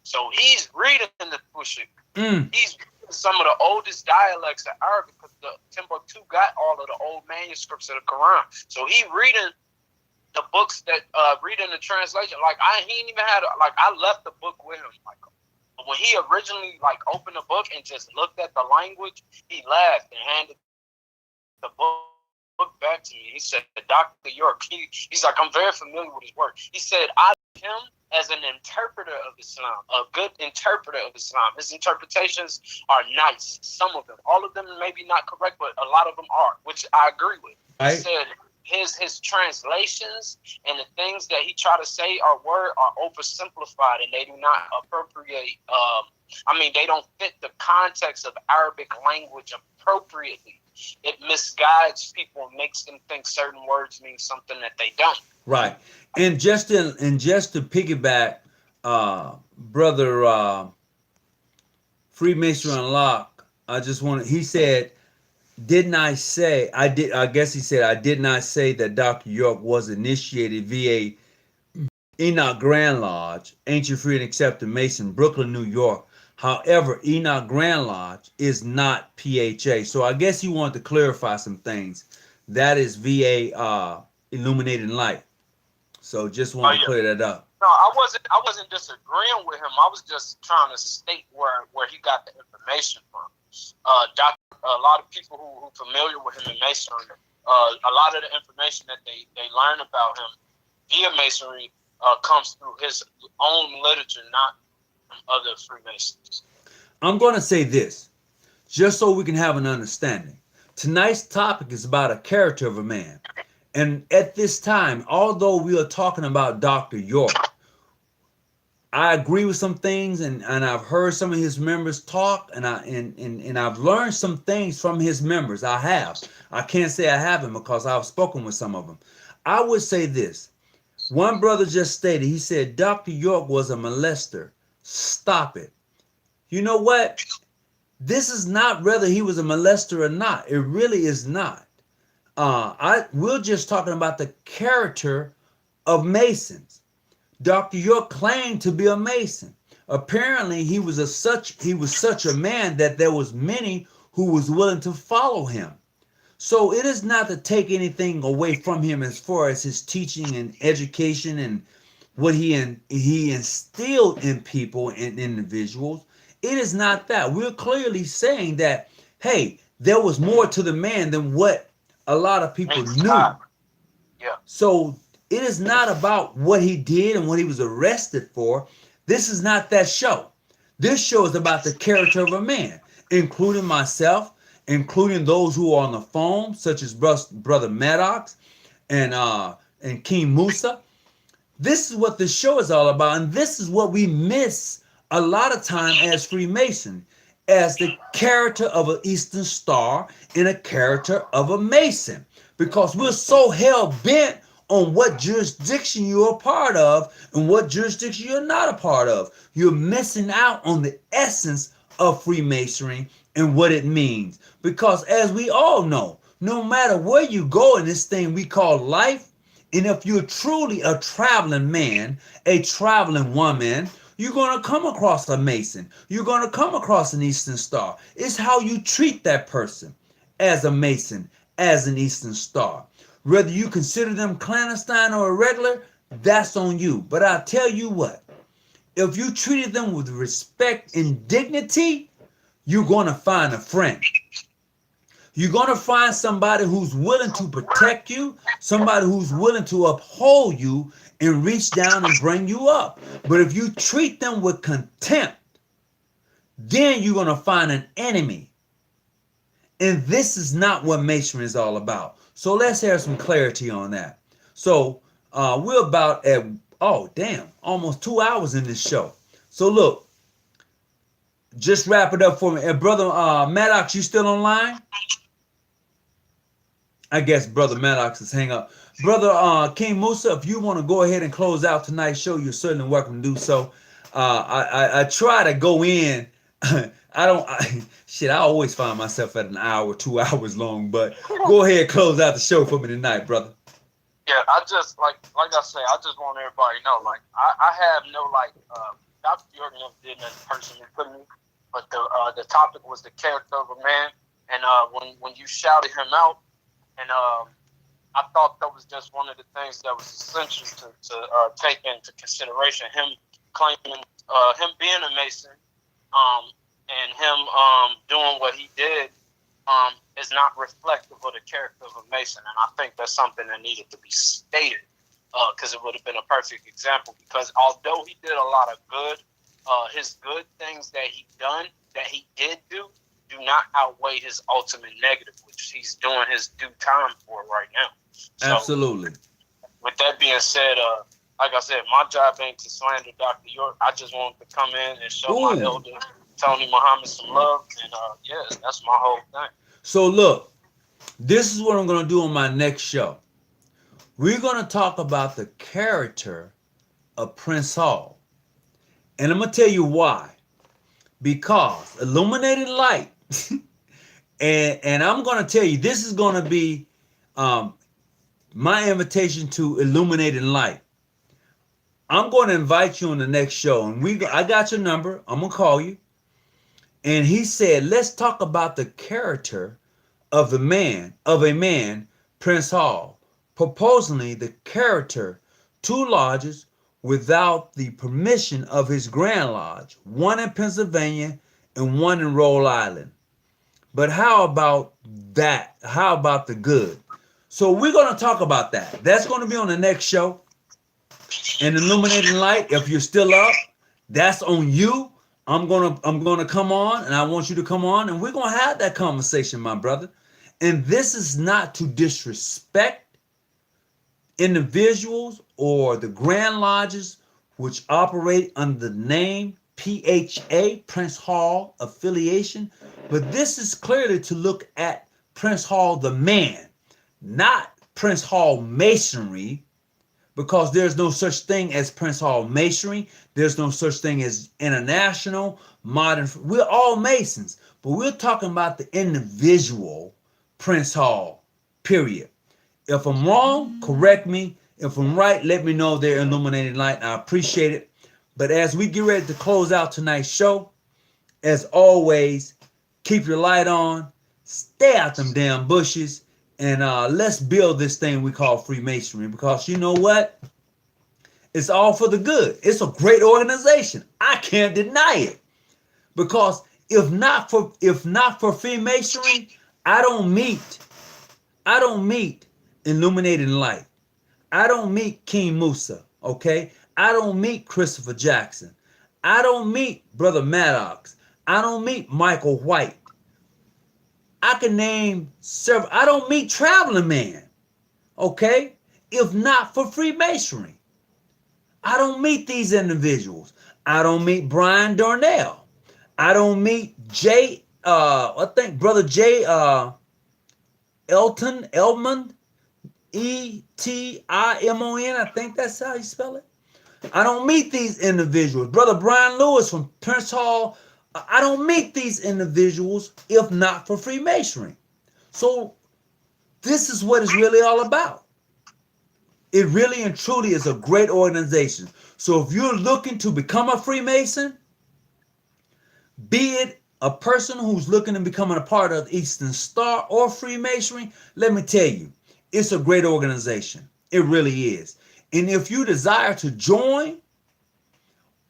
So he's reading the Fushik. He's reading some of the oldest dialects of Arabic because the Timbuktu got all of the old manuscripts of the Quran. So he reading the books that reading the translation. Like he ain't even had I left the book with him. Like when he originally opened the book and just looked at the language, he laughed and handed the book back to me. He said, Dr. York, he's like, I'm very familiar with his work. He said, I like him as an interpreter of Islam, a good interpreter of Islam. His interpretations are nice, some of them. All of them maybe not correct, but a lot of them are, which I agree with. He said his translations and the things that he try to say are oversimplified, and they do not appropriate, they don't fit the context of Arabic language appropriately. It misguides people and makes them think certain words mean something that they don't. Right. And just to piggyback, brother Freemason Unlock, he said, didn't I say, I guess he said, I did not say that Dr. York was initiated via Enoch Grand Lodge, Ancient Free and Accepted Mason, Brooklyn, New York. However, Enoch Grand Lodge is not PHA. So I guess he wanted to clarify some things. That is VA Illuminating Light. So just wanted to clear that up. No, I wasn't disagreeing with him. I was just trying to state where he got the information from. A lot of people who familiar with him in Masonry, a lot of the information that they learn about him via Masonry comes through his own literature, not from other Freemasons. I'm going to say this, just so we can have an understanding. Tonight's topic is about a character of a man. And at this time, although we are talking about Dr. York, I agree with some things, and I've heard some of his members talk, and I've learned some things from his members. I have. I can't say I haven't because I've spoken with some of them. I would say this. One brother just stated, he said, Dr. York was a molester. Stop it. You know what? This is not whether he was a molester or not. It really is not. We're just talking about the character of Masons. Dr. York claimed to be a Mason. Apparently, he was such a man that there was many who was willing to follow him. So it is not to take anything away from him as far as his teaching and education and what he instilled in people and individuals. It is not that. We're clearly saying that, hey, there was more to the man than what a lot of people knew. Yeah. So it is not about what he did and what he was arrested for. This is not that show. This show is about the character of a man, including myself, including those who are on the phone, such as Brother Maddox and King Musa. This is what the show is all about, and this is what we miss a lot of time as Freemason, as the character of an Eastern Star and a character of a Mason, because we're so hell-bent on what jurisdiction you're a part of and what jurisdiction you're not a part of. You're missing out on the essence of Freemasonry and what it means. Because as we all know, no matter where you go in this thing we call life, and if you're truly a traveling man, a traveling woman, you're going to come across a Mason. You're going to come across an Eastern Star. It's how you treat that person as a Mason, as an Eastern Star. Whether you consider them clandestine or irregular, that's on you. But I'll tell you what, if you treated them with respect and dignity, you're going to find a friend. You're going to find somebody who's willing to protect you, somebody who's willing to uphold you and reach down and bring you up. But if you treat them with contempt, then you're going to find an enemy. And this is not what Masonry is all about. So let's have some clarity on that. So we're about at, oh, damn, almost 2 hours in this show. So look, just wrap it up for me. And Brother Maddox, you still online? I guess Brother Maddox is hang up. Brother King Musa, if you want to go ahead and close out tonight's show, you're certainly welcome to do so. I try to go in. I always find myself at an hour, 2 hours long, but go ahead, close out the show for me tonight, brother. Yeah, I just, like I say, I just want everybody to know, like, I have no, like, Dr. Jordan didn't personally put me, but the topic was the character of a man, and when you shouted him out, and I thought that was just one of the things that was essential to take into consideration. Him claiming, him being a Mason, and him doing what he did is not reflective of the character of a Mason. And I think that's something that needed to be stated because it would have been a perfect example. Because although he did a lot of good, his good things that he did do not outweigh his ultimate negative, which he's doing his due time for right now. So, absolutely. With that being said, like I said, my job ain't to slander Dr. York. I just wanted to come in and show my elder Tony Muhammad some love, and yes, that's my whole thing. So look, this is what I'm going to do on my next show. We're going to talk about the character of Prince Hall, and I'm going to tell you why. Because illuminated light, and I'm going to tell you, this is going to be my invitation to illuminated light. I'm going to invite you on the next show, and I got your number. I'm going to call you. And he said, let's talk about the character of a man, Prince Hall, proposing the character 2 lodges without the permission of his Grand Lodge, 1 in Pennsylvania and 1 in Rhode Island. But how about that? How about the good? So we're going to talk about that. That's going to be on the next show. And Illuminating Light, if you're still up, that's on you. I'm gonna come on, and I want you to come on, and we're gonna have that conversation, my brother. And this is not to disrespect individuals or the Grand Lodges which operate under the name PHA, Prince Hall affiliation, but this is clearly to look at Prince Hall the man, not Prince Hall Masonry, because there's no such thing as Prince Hall Masonry. There's no such thing as international, modern. We're all Masons, but we're talking about the individual Prince Hall, period. If I'm wrong, correct me. If I'm right, let me know there, Illuminating Light. I appreciate it. But as we get ready to close out tonight's show, as always, keep your light on, stay out them damn bushes, and let's build this thing we call Freemasonry, because you know what? It's all for the good. It's a great organization. I can't deny it. Because if not for Freemasonry, I don't meet Illuminating Light. I don't meet King Musa, okay? I don't meet Christopher Jackson. I don't meet Brother Maddox. I don't meet Michael White. I can name several. I don't meet Traveling Man, okay? If not for Freemasonry. I don't meet these individuals. I don't meet Brian Darnell. I don't meet I think Brother J. Elmond, E-T-I-M-O-N. I think that's how you spell it. I don't meet these individuals. Brother Brian Lewis from Prince Hall. I don't meet these individuals if not for Freemasonry. So this is what it's really all about. It really and truly is a great organization. So if you're looking to become a Freemason, be it a person who's looking to becoming a part of Eastern Star or Freemasonry, let me tell you, it's a great organization. It really is. And if you desire to join,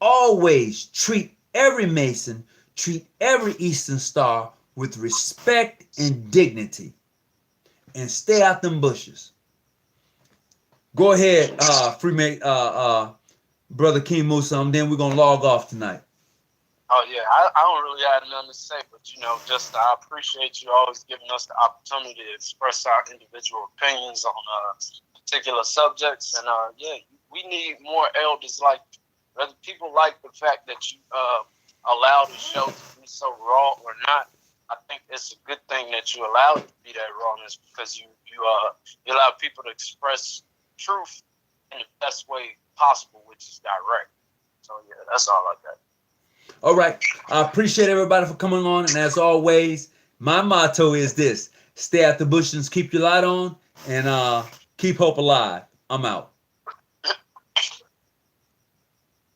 always treat every Mason, treat every Eastern Star with respect and dignity, and stay out them bushes. Go ahead, Freemate, Brother King Musa, and then we're gonna log off tonight. Oh yeah, I don't really have nothing to say, but just I appreciate you always giving us the opportunity to express our individual opinions on particular subjects, and yeah, we need more elders like you. Whether people like the fact that you allow the show to be so raw or not, I think it's a good thing that you allow it to be that rawness, because you allow people to express truth in the best way possible, which is direct. So yeah, that's all I got. All right. I appreciate everybody for coming on. And as always, my motto is this: stay at the bushes, keep your light on, and keep hope alive. I'm out.